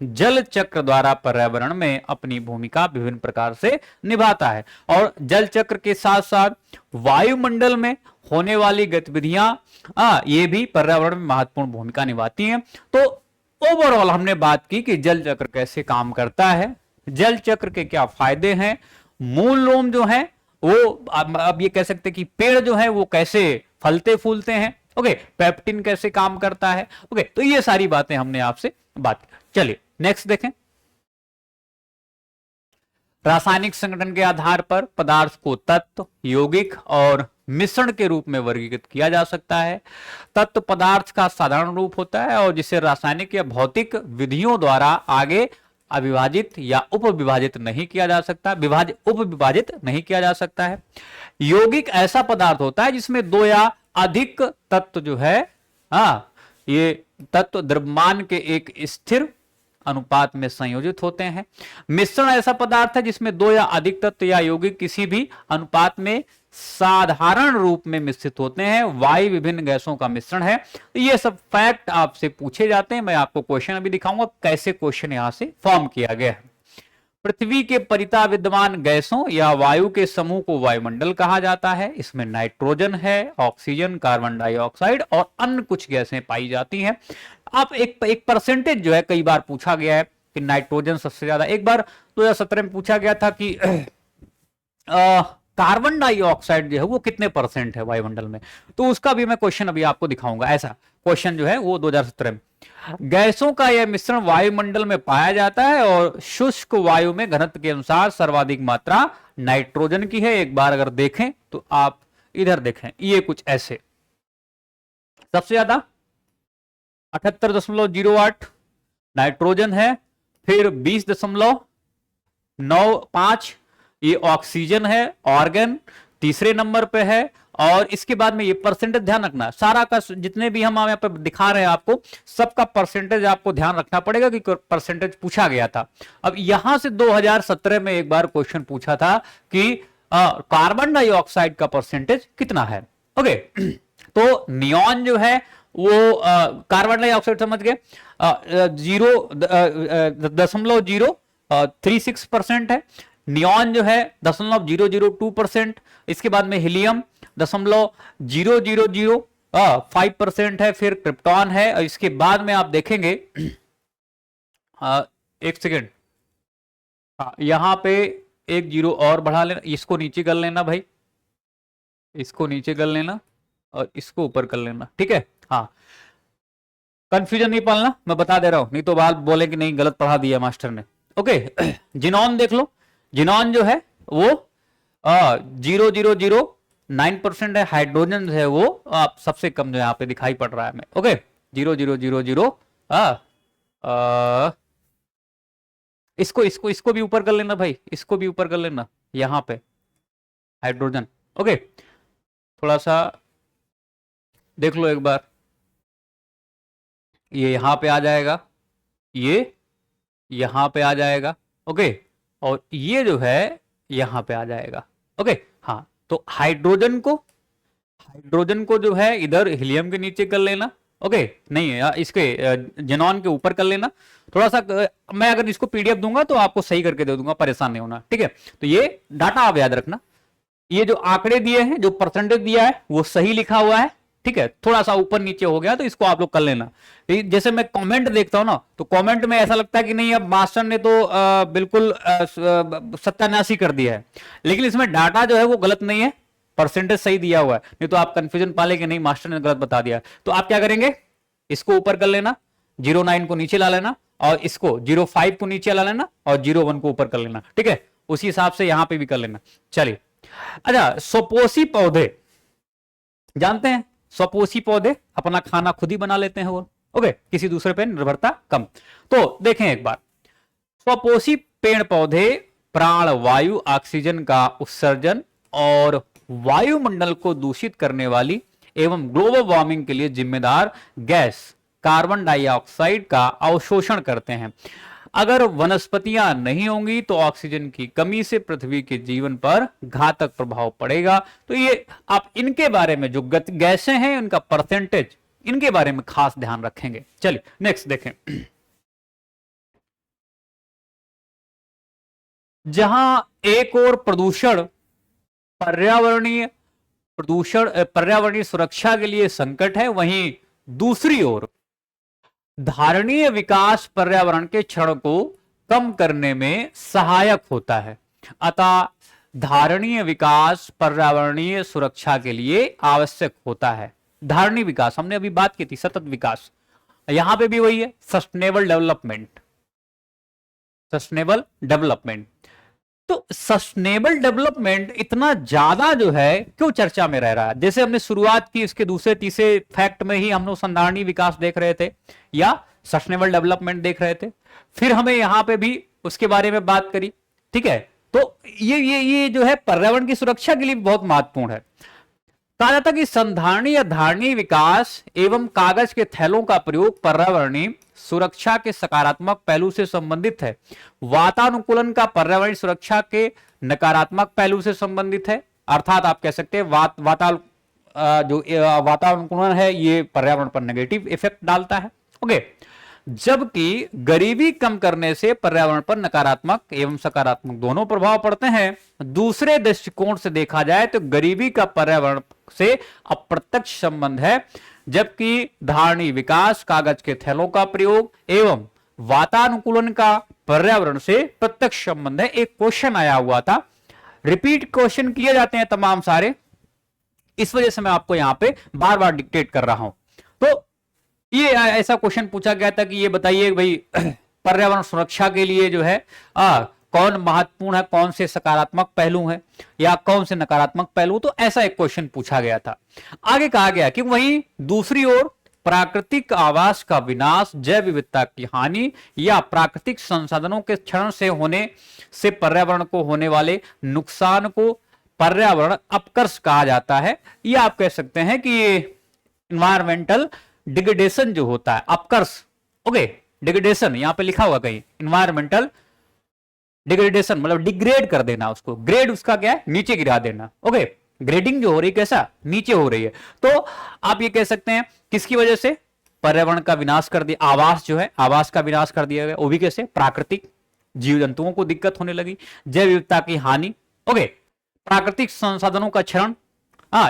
जल चक्र द्वारा पर्यावरण में अपनी भूमिका विभिन्न प्रकार से निभाता है और जल चक्र के साथ साथ वायुमंडल में होने वाली गतिविधियां ये भी पर्यावरण में महत्वपूर्ण भूमिका निभाती हैं। तो ओवरऑल हमने बात की कि जल चक्र कैसे काम करता है, जल चक्र के क्या फायदे हैं, मूल लोम जो है वो अब ये कह सकते हैं कि पेड़ जो है वो कैसे फलते फूलते हैं, ओके, पेप्टिन कैसे काम करता है, ओके, तो ये सारी बातें हमने आपसे बात की। चलिए नेक्स्ट देखें। रासायनिक संगठन के आधार पर पदार्थ को तत्व, यौगिक और मिश्रण के रूप में वर्गीकृत किया जा सकता है। तत्व पदार्थ का साधारण रूप होता है और जिसे रासायनिक या भौतिक विधियों द्वारा आगे अविभाजित या उपविभाजित नहीं किया जा सकता, उपविभाजित नहीं किया जा सकता है। यौगिक ऐसा पदार्थ होता है जिसमें दो या अधिक तत्व जो है ये तत्व द्रव्यमान के एक स्थिर अनुपात में संयोजित होते हैं। मिश्रण ऐसा पदार्थ है जिसमें दो या अधिक तत्व या यौगिक किसी भी अनुपात में साधारण रूप में मिश्रित होते हैं। वायु विभिन्न गैसों का मिश्रण है। ये सब फैक्ट आपसे पूछे जाते हैं। मैं आपको क्वेश्चन अभी दिखाऊंगा कैसे क्वेश्चन यहां से फॉर्म किया गया है। पृथ्वी के परिता विद्यमान गैसों या वायु के समूह को वायुमंडल कहा जाता है। इसमें नाइट्रोजन है, ऑक्सीजन, कार्बन डाइऑक्साइड और अन्य कुछ गैसें पाई जाती हैं। आप एक परसेंटेज जो है कई बार पूछा गया है कि नाइट्रोजन सबसे ज्यादा। एक बार 2017 में पूछा गया था कि कार्बन डाइऑक्साइड जो है वो कितने परसेंट है वायुमंडल में, तो उसका भी मैं क्वेश्चन अभी आपको दिखाऊंगा। ऐसा क्वेश्चन जो है वो 2017 में। गैसों का यह मिश्रण वायुमंडल में पाया जाता है और शुष्क वायु में घनत्व के अनुसार सर्वाधिक मात्रा नाइट्रोजन की है। एक बार अगर देखें तो आप इधर देखें, ये कुछ ऐसे सबसे ज्यादा 78.08 नाइट्रोजन है, फिर 20.95 ये ऑक्सीजन है, ऑर्गन तीसरे नंबर पे है। और इसके बाद में ये परसेंटेज ध्यान रखना, सारा का जितने भी हम यहाँ पे दिखा रहे हैं आपको सबका परसेंटेज आपको ध्यान रखना पड़ेगा कि परसेंटेज पूछा गया था। अब यहां से 2017 में एक बार क्वेश्चन पूछा था कि कार्बन डाइऑक्साइड का परसेंटेज कितना है। ओके, तो नियॉन जो है वो कार्बन डाइऑक्साइड समझ गए 0.36% है। नियॉन जो है 0.002%। इसके बाद में हीलियम 0.005% है। फिर क्रिप्टॉन है और इसके बाद में आप देखेंगे एक सेकेंड, यहां पे एक जीरो और बढ़ा लेना, इसको नीचे कर लेना भाई, इसको नीचे कर लेना और इसको ऊपर कर लेना, ठीक है। हाँ, कंफ्यूजन नहीं पालना, मैं बता दे रहा हूं, नहीं तो बात बोले कि नहीं गलत पढ़ा दिया मास्टर ने। ओके, जिनॉन देख लो, जिनॉन जो है वो 0.009% है। हाइड्रोजन है वो आप सबसे कम जो यहाँ पे दिखाई पड़ रहा है हमें। ओके, 0.000 इसको भी ऊपर कर लेना भाई, इसको भी ऊपर कर लेना यहाँ पे हाइड्रोजन। ओके, थोड़ा सा देख लो एक बार, ये यहां पे आ जाएगा, ये यहां पे आ जाएगा। ओके, और ये जो है यहां पे आ जाएगा। ओके, हाँ, तो हाइड्रोजन को जो है इधर हीलियम के नीचे कर लेना। ओके, नहीं इसके जिनॉन के ऊपर कर लेना। थोड़ा सा मैं अगर इसको पीडीएफ दूंगा तो आपको सही करके दे दूंगा, परेशान नहीं होना, ठीक है। तो ये डाटा आप याद रखना, ये जो आंकड़े दिए हैं, जो परसेंटेज दिया है वो सही लिखा हुआ है, ठीक है। थोड़ा सा ऊपर नीचे हो गया तो इसको आप लोग कर लेना। जैसे मैं कमेंट देखता हूं ना, तो कमेंट में ऐसा लगता है कि नहीं अब मास्टर ने तो बिल्कुल सत्यानाशी कर दिया है, लेकिन इसमें डाटा जो है वो गलत नहीं है, परसेंटेज सही दिया हुआ है। नहीं तो आप कंफ्यूजन पाले कि नहीं मास्टर ने गलत बता दिया। तो आप क्या करेंगे, इसको ऊपर कर लेना, 09 को नीचे ला लेना और इसको 05 को नीचे ला लेना और 01 को ऊपर कर लेना, ठीक है। उसी हिसाब से यहां पे भी कर लेना। चलिए, अच्छा, स्वपोषी पौधे जानते हैं, स्वपोषी पौधे अपना खाना खुद ही बना लेते हैं वो। ओके, किसी दूसरे पे निर्भरता कम। तो देखें एक बार, स्वपोषी पेड़ पौधे प्राण वायु ऑक्सीजन का उत्सर्जन और वायुमंडल को दूषित करने वाली एवं ग्लोबल वार्मिंग के लिए जिम्मेदार गैस कार्बन डाइऑक्साइड का अवशोषण करते हैं। अगर वनस्पतियां नहीं होंगी तो ऑक्सीजन की कमी से पृथ्वी के जीवन पर घातक प्रभाव पड़ेगा। तो ये आप इनके बारे में जो गैसें हैं उनका परसेंटेज, इनके बारे में खास ध्यान रखेंगे। चलिए नेक्स्ट देखें। जहां एक और पर्यावरणीय सुरक्षा के लिए संकट है, वहीं दूसरी ओर धारणीय विकास पर्यावरण के क्षरण को कम करने में सहायक होता है। अतः धारणीय विकास पर्यावरणीय सुरक्षा के लिए आवश्यक होता है। धारणीय विकास हमने अभी बात की थी, सतत विकास, यहां पे भी वही है, सस्टेनेबल डेवलपमेंट। तो सस्टेनेबल डेवलपमेंट इतना ज्यादा जो है क्यों चर्चा में रह रहा है? जैसे हमने शुरुआत की इसके दूसरे तीसरे फैक्ट में ही हम लोग संधारणीय विकास देख रहे थे या सस्टेनेबल डेवलपमेंट देख रहे थे, फिर हमें यहां पे भी उसके बारे में बात करी, ठीक है। तो ये जो है पर्यावरण की सुरक्षा के लिए बहुत महत्वपूर्ण है। कहा जाता कि संधारणीय या धारणीय विकास एवं कागज के थैलों का प्रयोग पर्यावरणीय सुरक्षा के सकारात्मक पहलू से संबंधित है। वातानुकूलन का पर्यावरणीय सुरक्षा के नकारात्मक पहलू से संबंधित है। अर्थात आप कह सकते हैं वातानुकूलन है ये पर्यावरण पर नेगेटिव इफेक्ट डालता है, ओके। जबकि गरीबी कम करने से पर्यावरण पर नकारात्मक एवं सकारात्मक दोनों प्रभाव पड़ते हैं। दूसरे दृष्टिकोण से देखा जाए तो गरीबी का पर्यावरण से अप्रत्यक्ष संबंध है, जबकि धारणीय विकास कागज के थैलों का प्रयोग एवं वातानुकूलन का पर्यावरण से प्रत्यक्ष संबंध है। एक क्वेश्चन आया हुआ था, रिपीट क्वेश्चन किए जाते हैं तमाम सारे, इस वजह से मैं आपको यहां पे बार बार डिक्टेट कर रहा हूं। तो ये ऐसा क्वेश्चन पूछा गया था कि ये बताइए भाई पर्यावरण सुरक्षा के लिए जो है कौन महत्वपूर्ण है, कौन से सकारात्मक पहलू हैं या कौन से नकारात्मक पहलू, तो ऐसा एक क्वेश्चन पूछा गया था। आगे कहा गया कि वहीं दूसरी ओर प्राकृतिक आवास का विनाश, जैव विविधता की हानि या प्राकृतिक संसाधनों के क्षरण से होने से पर्यावरण को होने वाले नुकसान को पर्यावरण अपकर्ष कहा जाता है। या आप कह सकते हैं कि ये इन्वायरमेंटल डिग्रेडेशन जो होता है, अपकर्ष, ओके, डिग्रेडेशन यहां पे लिखा हुआ कहीं, इन्वायरमेंटल डिग्रेडेशन मतलब डिग्रेड कर देना उसको, ग्रेड उसका क्या है, नीचे गिरा देना, ओके। ग्रेडिंग जो हो रही है कैसा, नीचे हो रही है। तो आप ये कह सकते हैं किसकी वजह से, पर्यावरण का विनाश कर दिया, आवास जो है आवास का विनाश कर दिया गया, वो भी कैसे, प्राकृतिक जीव जंतुओं को दिक्कत होने लगी, जैव विविधता की हानि, ओके, प्राकृतिक संसाधनों का क्षरण,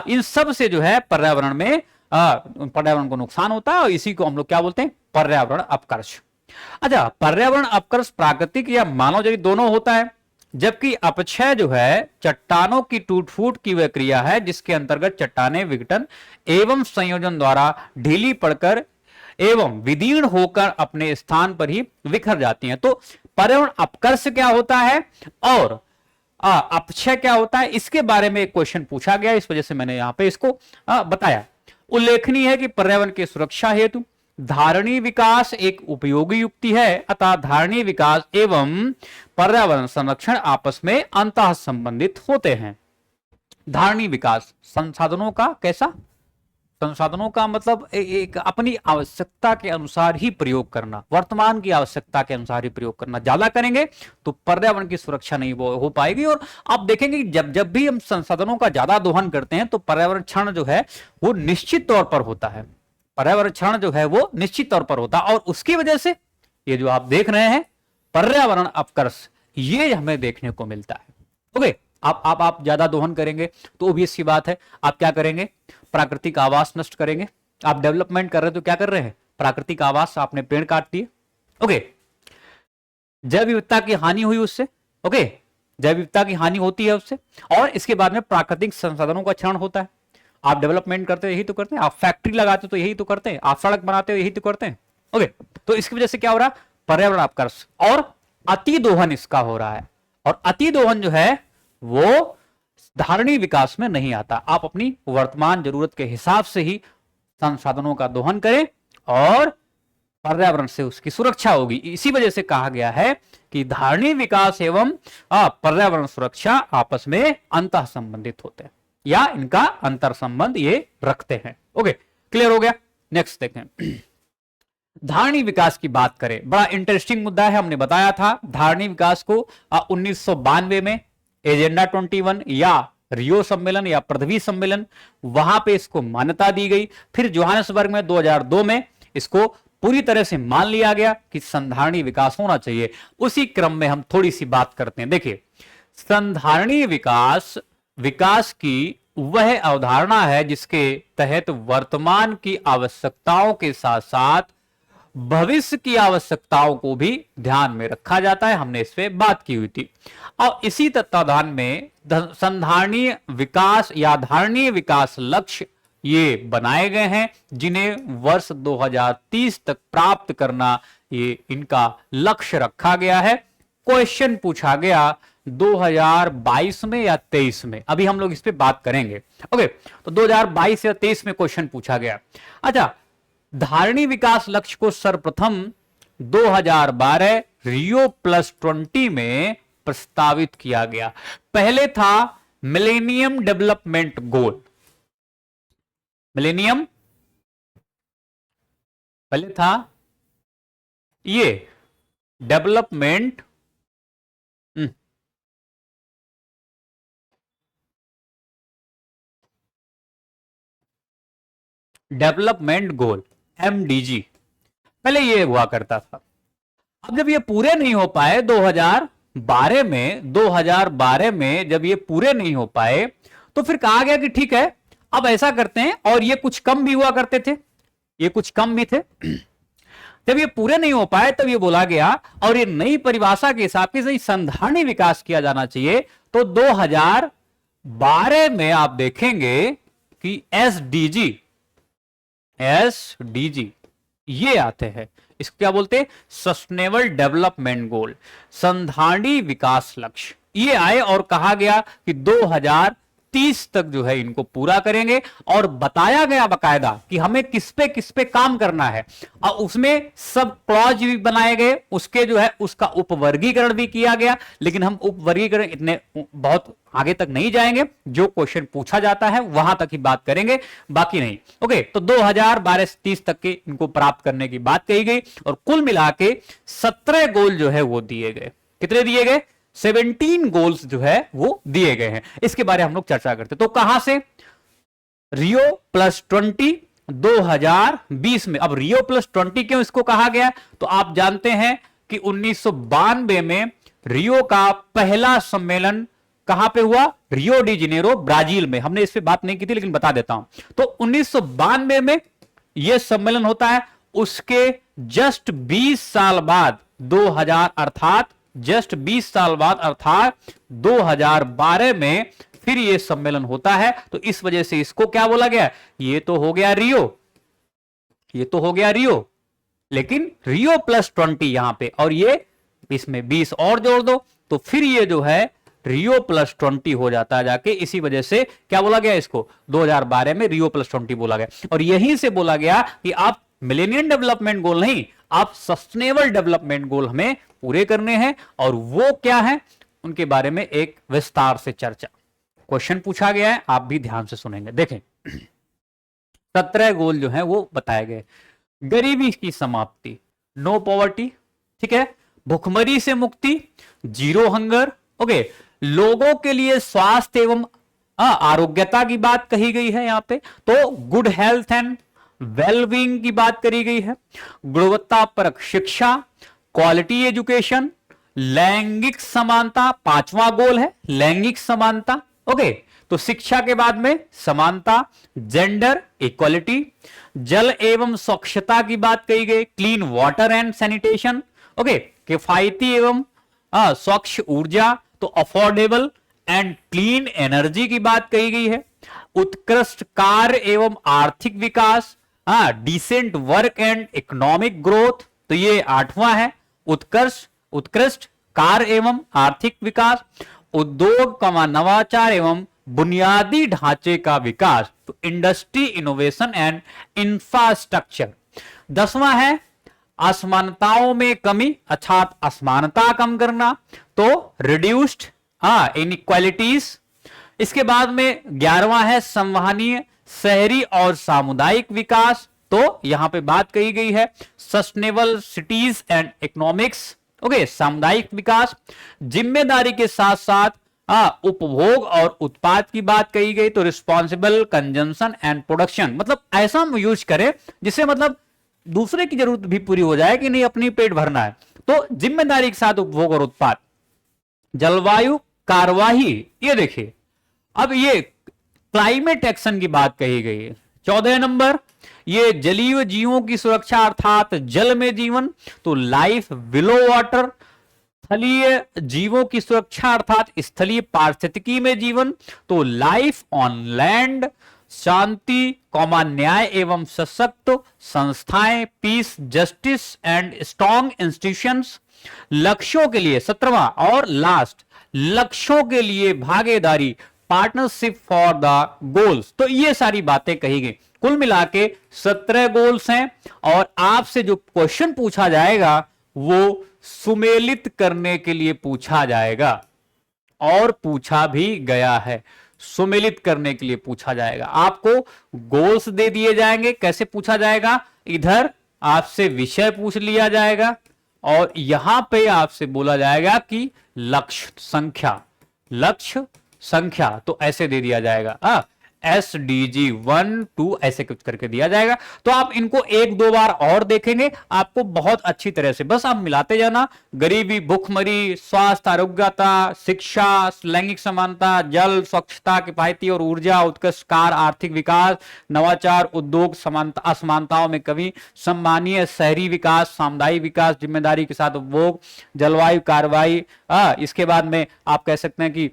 इन सब से जो है पर्यावरण को नुकसान होता है और इसी को हम लोग क्या बोलते हैं, पर्यावरण अपकर्ष। अच्छा, पर्यावरण अपकर्ष प्राकृतिक या मानव जनित दोनों होता है, जबकि अपक्षय जो है चट्टानों की टूट फूट की वह क्रिया है जिसके अंतर्गत चट्टानें विघटन एवं संयोजन द्वारा ढीली पड़कर एवं विदीर्ण होकर अपने स्थान पर ही बिखर जाती हैं। तो पर्यावरण अपकर्ष क्या होता है और अपक्षय क्या होता है, इसके बारे में एक क्वेश्चन पूछा गया, इस वजह से मैंने यहां पे इसको बताया। उल्लेखनीय है कि पर्यावरण की सुरक्षा हेतु धारणीय विकास एक उपयोगी युक्ति है, अतः धारणीय विकास एवं पर्यावरण संरक्षण आपस में अंतः संबंधित होते हैं। धारणीय विकास संसाधनों का कैसा, संसाधनों का मतलब एक अपनी आवश्यकता के अनुसार ही प्रयोग करना, वर्तमान की आवश्यकता के अनुसार ही प्रयोग करना। ज्यादा करेंगे तो पर्यावरण की सुरक्षा नहीं हो पाएगी। और आप देखेंगे कि जब भी हम संसाधनों का ज्यादा दोहन करते हैं तो पर्यावरण क्षरण जो है वो निश्चित तौर पर होता है, पर्यावरण क्षरण जो है वो निश्चित तौर पर होता है। और उसकी वजह से ये जो आप देख रहे हैं पर्यावरण अपकर्ष, ये हमें देखने को मिलता है, ओके। आप ज्यादा दोहन करेंगे तो ऑब्वियस सी बात है आप क्या करेंगे, प्राकृतिक आवास नष्ट करेंगे। आप डेवलपमेंट कर रहे हैं तो क्या कर रहे हैं, प्राकृतिक आवास, आपने पेड़ काट दिए, ओके। जैव विविधता की हानि हुई उससे, ओके, जैव विविधता की हानि होती है उससे। और इसके बाद में प्राकृतिक संसाधनों का क्षरण होता है। आप डेवलपमेंट करते हो यही तो करते हैं, आप फैक्ट्री लगाते हो तो यही तो करते हैं, आप सड़क बनाते हो यही तो करते हैं, ओके। तो इसकी वजह से क्या हो रहा है, पर्यावरण अपकर्ष और अति दोहन इसका हो रहा है। और अति दोहन जो है वो धारणीय विकास में नहीं आता। आप अपनी वर्तमान जरूरत के हिसाब से ही संसाधनों का दोहन करें और पर्यावरण से उसकी सुरक्षा होगी। इसी वजह से कहा गया है कि धारणीय विकास एवं पर्यावरण सुरक्षा आपस में अंतः संबंधित होते हैं या इनका अंतर संबंध ये रखते हैं। ओके, क्लियर हो गया। नेक्स्ट देखें, धारणीय विकास की बात करें, बड़ा इंटरेस्टिंग मुद्दा है। हमने बताया था धारणीय विकास को 1992 में एजेंडा 21 या रियो सम्मेलन या पृथ्वी सम्मेलन, वहां पे इसको मान्यता दी गई। फिर जोहान्सबर्ग में 2002 में इसको पूरी तरह से मान लिया गया कि संधारणीय विकास होना चाहिए। उसी क्रम में हम थोड़ी सी बात करते हैं। देखिए, संधारणीय विकास विकास की वह अवधारणा है जिसके तहत वर्तमान की आवश्यकताओं के साथ साथ भविष्य की आवश्यकताओं को भी ध्यान में रखा जाता है। हमने इस पे बात की हुई थी। और इसी तत्वाधान में संधारणीय विकास या धारणीय विकास लक्ष्य ये बनाए गए हैं जिन्हें वर्ष 2030 तक प्राप्त करना ये इनका लक्ष्य रखा गया है। क्वेश्चन पूछा गया 2022 में या 23 में, अभी हम लोग इस पे बात करेंगे। ओके, तो 2022 या 23 में क्वेश्चन पूछा गया। अच्छा, धारणीय विकास लक्ष्य को सर्वप्रथम 2012 रियो +20 में प्रस्तावित किया गया। पहले था मिलेनियम डेवलपमेंट गोल, मिलेनियम पहले था ये डेवलपमेंट डेवलपमेंट गोल MDG, पहले ये हुआ करता था। अब जब ये पूरे नहीं हो पाए 2012 में जब ये पूरे नहीं हो पाए तो फिर कहा गया कि ठीक है अब ऐसा करते हैं, और ये कुछ कम भी हुआ करते थे, ये कुछ कम भी थे। जब ये पूरे नहीं हो पाए तब ये बोला गया और ये नई परिभाषा के हिसाब से संधारणीय विकास किया जाना चाहिए। तो 2012 में आप देखेंगे कि SDG ये आते हैं। इसको क्या बोलते हैं? सस्टेनेबल डेवलपमेंट गोल, संधारणीय विकास लक्ष्य। ये आए और कहा गया कि 2030 तक जो है इनको पूरा करेंगे, और बताया गया बकायदा कि हमें किस पे काम करना है। और उसमें सब क्लॉज भी बनाए गए, उसके जो है उसका उपवर्गीकरण भी किया गया। लेकिन हम उपवर्गीकरण इतने बहुत आगे तक नहीं जाएंगे, जो क्वेश्चन पूछा जाता है वहां तक ही बात करेंगे, बाकी नहीं। ओके, तो 2012 से 30 तक के इनको प्राप्त करने की बात कही गई, और कुल मिला के 17 गोल जो है वो दिए गए। कितने दिए गए? 17 गोल्स जो है वो दिए गए हैं। इसके बारे में हम लोग चर्चा करते। तो कहां से? रियो +20 2020 में। अब रियो +20 क्यों इसको कहा गया? तो आप जानते हैं कि 1992 में रियो का पहला सम्मेलन कहां पे हुआ? रियो डी जेनेरो, ब्राजील में। हमने इस पे बात नहीं की थी लेकिन बता देता हूं। तो 1992 में यह सम्मेलन होता है। उसके जस्ट 20 साल बाद 2000 अर्थात जस्ट 20 साल बाद अर्थात 2012 में फिर यह सम्मेलन होता है। तो इस वजह से इसको क्या बोला गया? ये तो हो गया रियो, ये तो हो गया रियो, लेकिन रियो +20 यहां पे, और ये इसमें 20 और जोड़ दो तो फिर ये जो है रियो +20 हो जाता है जाके। इसी वजह से क्या बोला गया इसको? 2012 में रियो +20 बोला गया। और यहीं से बोला गया कि आप मिलेनियम डेवलपमेंट गोल नहीं, आप सस्टेनेबल डेवलपमेंट गोल हमें पूरे करने हैं। और वो क्या है उनके बारे में एक विस्तार से चर्चा, क्वेश्चन पूछा गया है, आप भी ध्यान से सुनेंगे। देखें, 17 गोल जो है वो बताए गए। गरीबी की समाप्ति, नो पॉवर्टी, ठीक है, भुखमरी से मुक्ति, जीरो हंगर, ओके, लोगों के लिए स्वास्थ्य एवं आरोग्यता की बात कही गई है यहां पे। तो गुड हेल्थ एंड वेलबींग की बात करी गई है। गुणवत्तापरक शिक्षा, क्वालिटी एजुकेशन, लैंगिक समानता, 5वां गोल है लैंगिक समानता। ओके, तो शिक्षा के बाद में समानता, जेंडर इक्वलिटी, जल एवं स्वच्छता की बात कही गई, clean water and sanitation, okay, किफायती एवं स्वच्छ ऊर्जा, तो अफोर्डेबल एंड क्लीन एनर्जी की बात कही गई है। उत्कृष्ट कार्य एवं आर्थिक विकास, decent work and economic growth, तो ये 8वां है। उत्कृष्ट कार्य एवं आर्थिक विकास, उद्योग का नवाचार एवं बुनियादी ढांचे का विकास, तो इंडस्ट्री इनोवेशन एंड इंफ्रास्ट्रक्चर। 10वां है असमानताओं में कमी अर्थात असमानता कम करना, तो रिड्यूस्ड इनइक्वालिटीज। इसके बाद में 11वां है संवहनीय शहरी और सामुदायिक विकास, तो यहां पे बात कही गई है sustainable cities and economics. Okay, सामुदायिक विकास, जिम्मेदारी के साथ साथ उपभोग और उत्पाद की बात कही गई, तो रिस्पॉन्सिबल कंजम्पशन एंड प्रोडक्शन, मतलब ऐसा हम यूज करें जिससे मतलब दूसरे की जरूरत भी पूरी हो जाए कि नहीं अपनी पेट भरना है, तो जिम्मेदारी के साथ उपभोग और उत्पाद। जलवायु कार्यवाही, ये देखिए अब ये क्लाइमेट एक्शन की बात कही गई है। 14 नंबर, ये जलीय जीवों की सुरक्षा अर्थात जल में जीवन, तो लाइफ बिलो वाटर। स्थलीय जीवों की सुरक्षा अर्थात स्थलीय पारिस्थितिकी में जीवन, तो life on land. Shanti comma न्याय एवं सशक्त संस्थाएं, piece justice and strong institutions. लक्ष्यों के लिए 17वां और लास्ट, लक्ष्यों के लिए भागीदारी, पार्टनरशिप फॉर द गोल्स। तो ये सारी बातें कही गई, कुल मिला के 17 गोल्स हैं। और आपसे जो क्वेश्चन पूछा जाएगा वो सुमेलित करने के लिए पूछा जाएगा, और पूछा भी गया है, सुमेलित करने के लिए पूछा जाएगा। आपको गोल्स दे दिए जाएंगे, कैसे पूछा जाएगा, इधर आपसे विषय पूछ लिया जाएगा और यहां पे आपसे बोला जाएगा कि लक्ष्य संख्या, लक्ष्य संख्या, तो ऐसे दे दिया जाएगा SDG 1 2 ऐसे कुछ करके दिया जाएगा। तो आप इनको एक दो बार और देखेंगे, आपको बहुत अच्छी तरह से, बस आप मिलाते जाना। गरीबी, भूखमरी, स्वास्थ्य, आरोग्यता, शिक्षा, लैंगिक समानता, जल, स्वच्छता, किफायती और ऊर्जा, उत्कृष्ट कार्य, आर्थिक विकास, नवाचार, उद्योग, समानता, असमानताओं में कमी, सम्मानीय शहरी विकास, सामुदायिक विकास, जिम्मेदारी के साथ उपभोग, जलवायु कार्रवाई, इसके बाद में आप कह सकते हैं कि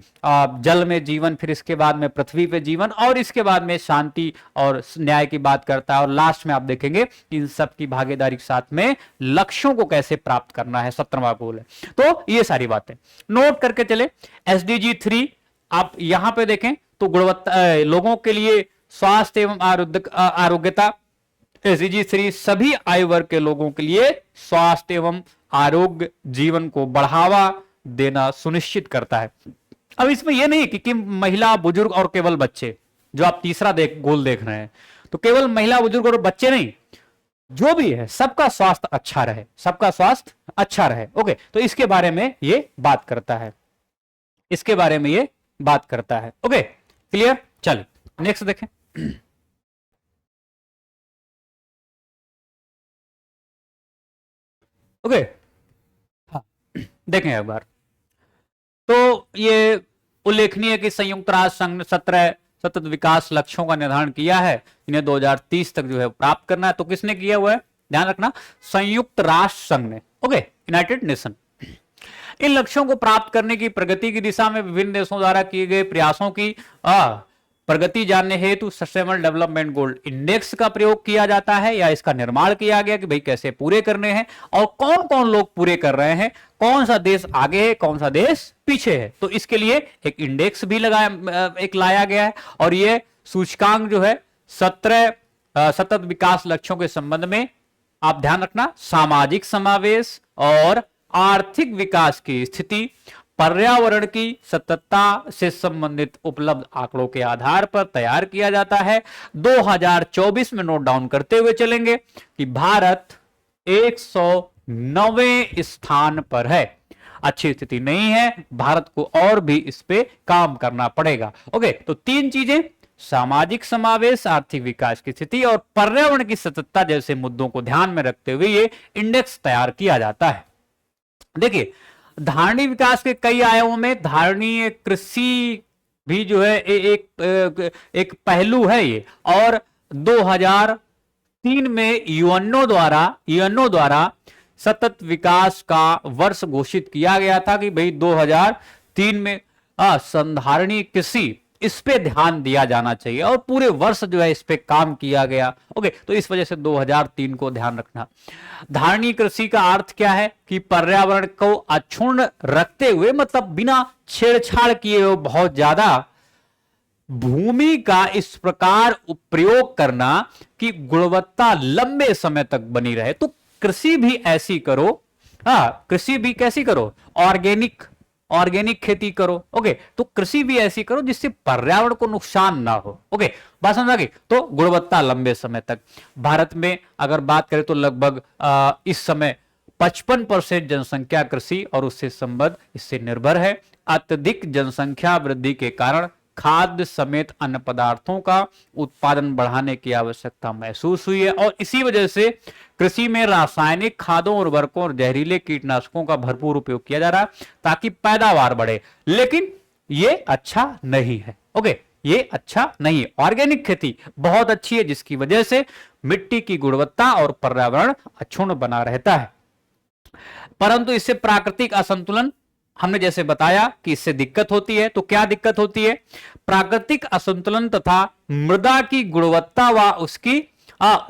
जल में जीवन, फिर इसके बाद में पृथ्वी पे जीवन, और इसके बाद में शांति और न्याय की बात करता है। और लास्ट में आप देखेंगे इन सब की भागीदारी के साथ में लक्ष्यों को कैसे प्राप्त करना है, 17वां गोल है। तो ये सारी बातें नोट करके चले। SDG 3 आप यहां पे देखें तो गुणवत्ता, लोगों के लिए स्वास्थ्य एवं आरोग्यता। SDG 3 सभी आयु वर्ग के लोगों के लिए स्वास्थ्य एवं आरोग्य जीवन को बढ़ावा देना सुनिश्चित करता है। अब इसमें यह नहीं कि महिला, बुजुर्ग और केवल बच्चे, जो आप तीसरा गोल देख रहे हैं, तो केवल महिला, बुजुर्ग और बच्चे नहीं, जो भी है सबका स्वास्थ्य अच्छा रहे, सबका स्वास्थ्य अच्छा रहे। ओके, तो इसके बारे में ये बात करता है, इसके बारे में ये बात करता है। Okay, clear. चलिए नेक्स्ट देखें। ओके, हाँ देखें एक बार। तो ये उल्लेखनीय है कि संयुक्त राष्ट्र संघ ने 17 सतत विकास लक्ष्यों का निर्धारण किया है, इन्हें 2030 तक जो है प्राप्त करना है। तो किसने किया हुआ है, ध्यान रखना, संयुक्त राष्ट्र संघ ने। Okay, United nation. इन लक्ष्यों को प्राप्त करने की प्रगति की दिशा में विभिन्न देशों द्वारा किए गए प्रयासों की प्रगति जानने हेतु सस्टेनेबल डेवलपमेंट गोल इंडेक्स का प्रयोग किया जाता है, या इसका निर्माण किया गया कि भाई कैसे पूरे करने हैं और कौन कौन लोग पूरे कर रहे हैं, कौन सा देश आगे है, कौन सा देश पीछे है। तो इसके लिए एक इंडेक्स भी लाया गया है। और ये सूचकांक जो है 17 सतत विकास लक्ष्यों के संबंध में आप ध्यान रखना, सामाजिक समावेश और आर्थिक विकास की स्थिति, पर्यावरण की सततता से संबंधित उपलब्ध आंकड़ों के आधार पर तैयार किया जाता है। 2024 में नोट डाउन करते हुए चलेंगे कि भारत 109वें स्थान पर है। अच्छी स्थिति नहीं है, भारत को और भी इस पे काम करना पड़ेगा। ओके, तो तीन चीजें, सामाजिक समावेश, आर्थिक विकास की स्थिति और पर्यावरण की सततता जैसे मुद्दों को ध्यान में रखते हुए ये इंडेक्स तैयार किया जाता है। देखिए, धारणीय विकास के कई आयामों में धारणीय कृषि भी जो है एक पहलू है ये। और 2003 में यूएनओ द्वारा सतत विकास का वर्ष घोषित किया गया था कि भाई 2003 में संधारणीय कृषि, इस पे ध्यान दिया जाना चाहिए और पूरे वर्ष जो है इस पे काम किया गया। ओके, तो इस वजह से 2003 को ध्यान रखना। धारणीय कृषि का अर्थ क्या है कि पर्यावरण को अक्षुण्ण रखते हुए, मतलब बिना छेड़छाड़ किए हुए बहुत ज्यादा भूमि का इस प्रकार प्रयोग करना कि गुणवत्ता लंबे समय तक बनी रहे। तो कृषि भी ऐसी करो, हाँ कृषि भी कैसी करो, ऑर्गेनिक खेती करो। ओके, तो कृषि भी ऐसी करो जिससे पर्यावरण को नुकसान ना हो। ओके, बात समझ आ गई। तो गुणवत्ता लंबे समय तक, भारत में अगर बात करें तो लगभग इस समय 55% जनसंख्या कृषि और उससे संबद्ध इससे निर्भर है। अत्यधिक जनसंख्या वृद्धि के कारण खाद्य समेत अन्य पदार्थों का उत्पादन बढ़ाने की आवश्यकता महसूस हुई है और इसी वजह से कृषि में रासायनिक खादों, उर्वरकों और जहरीले कीटनाशकों का भरपूर उपयोग किया जा रहा है ताकि पैदावार बढ़े, लेकिन ये अच्छा नहीं है। ओके, ये अच्छा नहीं है। ऑर्गेनिक खेती बहुत अच्छी है जिसकी वजह से मिट्टी की गुणवत्ता और पर्यावरण अक्षुण्ण बना रहता है, परंतु इससे प्राकृतिक असंतुलन, हमने जैसे बताया कि इससे दिक्कत होती है। तो क्या दिक्कत होती है? प्राकृतिक असंतुलन तथा मृदा की गुणवत्ता व उसकी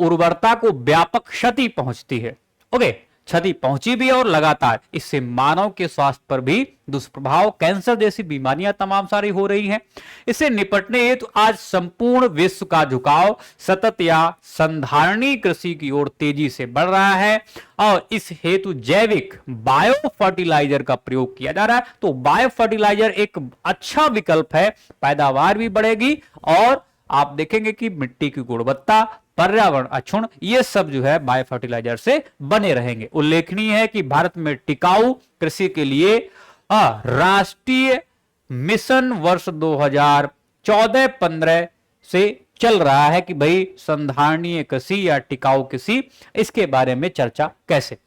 उर्वरता को व्यापक क्षति पहुंचती है। ओके, क्षति पहुंची भी और लगातार इससे मानव के स्वास्थ्य पर भी दुष्प्रभाव, कैंसर जैसी बीमारियां तमाम सारी हो रही हैं। इससे निपटने हेतु आज संपूर्ण विश्व का झुकाव सतत या संधारणी कृषि की ओर तेजी से बढ़ रहा है और इस हेतु जैविक बायो फर्टिलाइजर का प्रयोग किया जा रहा है। तो बायो फर्टिलाइजर एक अच्छा विकल्प है, पैदावार भी बढ़ेगी और आप देखेंगे कि मिट्टी की गुणवत्ता, पर्यावरण अक्षुण्ण, ये सब जो है बायो फर्टिलाइजर से बने रहेंगे। उल्लेखनीय है कि भारत में टिकाऊ कृषि के लिए राष्ट्रीय मिशन वर्ष 2014-15 से चल रहा है कि भाई संधारणीय कृषि या टिकाऊ कृषि, इसके बारे में चर्चा कैसे।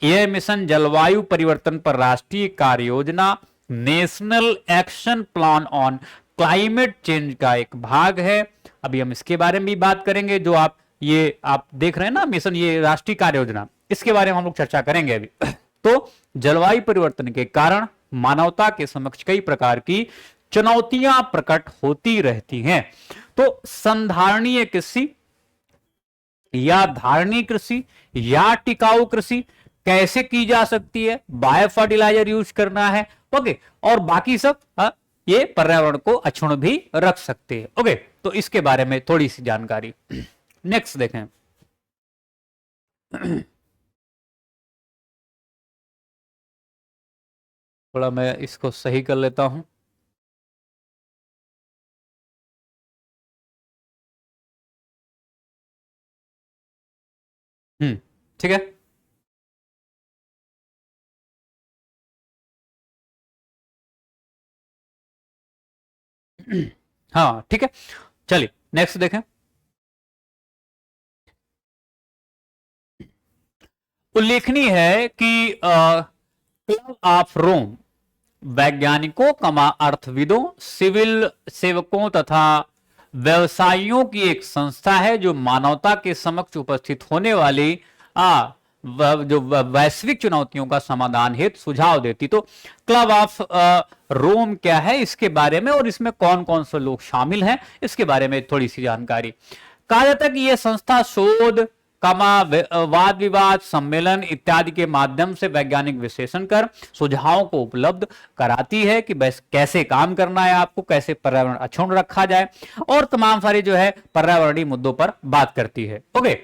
यह मिशन जलवायु परिवर्तन पर राष्ट्रीय कार्य योजना, national action plan on climate change का एक भाग है। अभी हम इसके बारे में भी बात करेंगे। जो आप देख रहे हैं ना मिशन, ये राष्ट्रीय कार्य योजना, इसके बारे में हम लोग चर्चा करेंगे अभी। तो जलवायु परिवर्तन के कारण मानवता के समक्ष कई प्रकार की चुनौतियां प्रकट होती रहती हैं। तो संधारणीय कृषि या धारणीय कृषि या टिकाऊ कृषि कैसे की जा सकती है? बायो फर्टिलाइजर यूज करना है। ओके, और बाकी सब ये पर्यावरण को अक्षुण्ण भी रख सकते हैं। ओके, तो इसके बारे में थोड़ी सी जानकारी। नेक्स्ट देखें। थोड़ा मैं इसको सही कर लेता हूं। ठीक है। हाँ ठीक है, चलिए नेक्स्ट देखें। उल्लेखनीय है कि क्लब ऑफ रोम वैज्ञानिकों, अर्थविदों, सिविल सेवकों तथा व्यवसायियों की एक संस्था है जो मानवता के समक्ष उपस्थित होने वाली जो वैश्विक चुनौतियों का समाधान हेतु सुझाव देती। तो क्लब ऑफ रोम क्या है इसके बारे में और इसमें कौन कौन से लोग शामिल हैं इसके बारे में थोड़ी सी जानकारी। कहा जाता है कि यह संस्था शोध, वाद विवाद, सम्मेलन इत्यादि के माध्यम से वैज्ञानिक विश्लेषण कर सुझावों को उपलब्ध कराती है कि बस कैसे काम करना है, आपको कैसे पर्यावरण अक्षुण्ण रखा जाए और तमाम सारे जो है पर्यावरणीय मुद्दों पर बात करती है। ओके,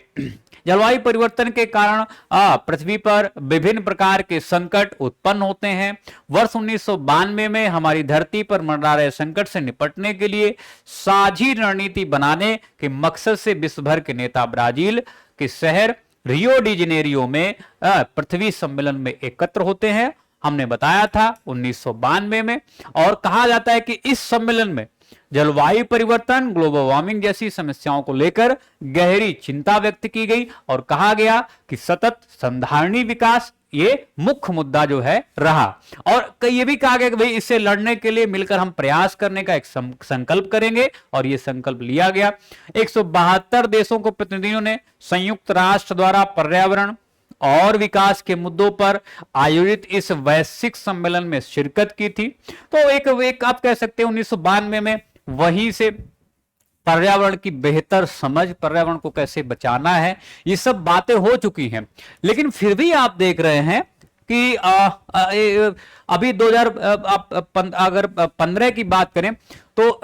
जलवायु परिवर्तन के कारण पृथ्वी पर विभिन्न प्रकार के संकट उत्पन्न होते हैं। वर्ष 1992 में हमारी धरती पर मंडरा रहे संकट से निपटने के लिए साझी रणनीति बनाने के मकसद से विश्व भर के नेता ब्राजील के शहर रियो डी जेनेरियो में पृथ्वी सम्मेलन में एकत्र होते हैं। हमने बताया था 1992 में, और कहा जाता है कि इस सम्मेलन में जलवायु परिवर्तन, ग्लोबल वार्मिंग जैसी समस्याओं को लेकर गहरी चिंता व्यक्त की गई और कहा गया कि सतत संधारणीय विकास ये मुख्य मुद्दा जो है रहा। और ये भी कहा गया कि भाई इससे लड़ने के लिए मिलकर हम प्रयास करने का एक संकल्प करेंगे और ये संकल्प लिया गया। 172 देशों को प्रतिनिधियों ने संयुक्त राष्ट्र द्वारा पर्यावरण और विकास के मुद्दों पर आयोजित इस वैश्विक सम्मेलन में शिरकत की थी। तो एक आप कह सकते हैं 1992 में वहीं से पर्यावरण की बेहतर समझ, पर्यावरण को कैसे बचाना है, ये सब बातें हो चुकी हैं। लेकिन फिर भी आप देख रहे हैं कि अभी 2015 की बात करें तो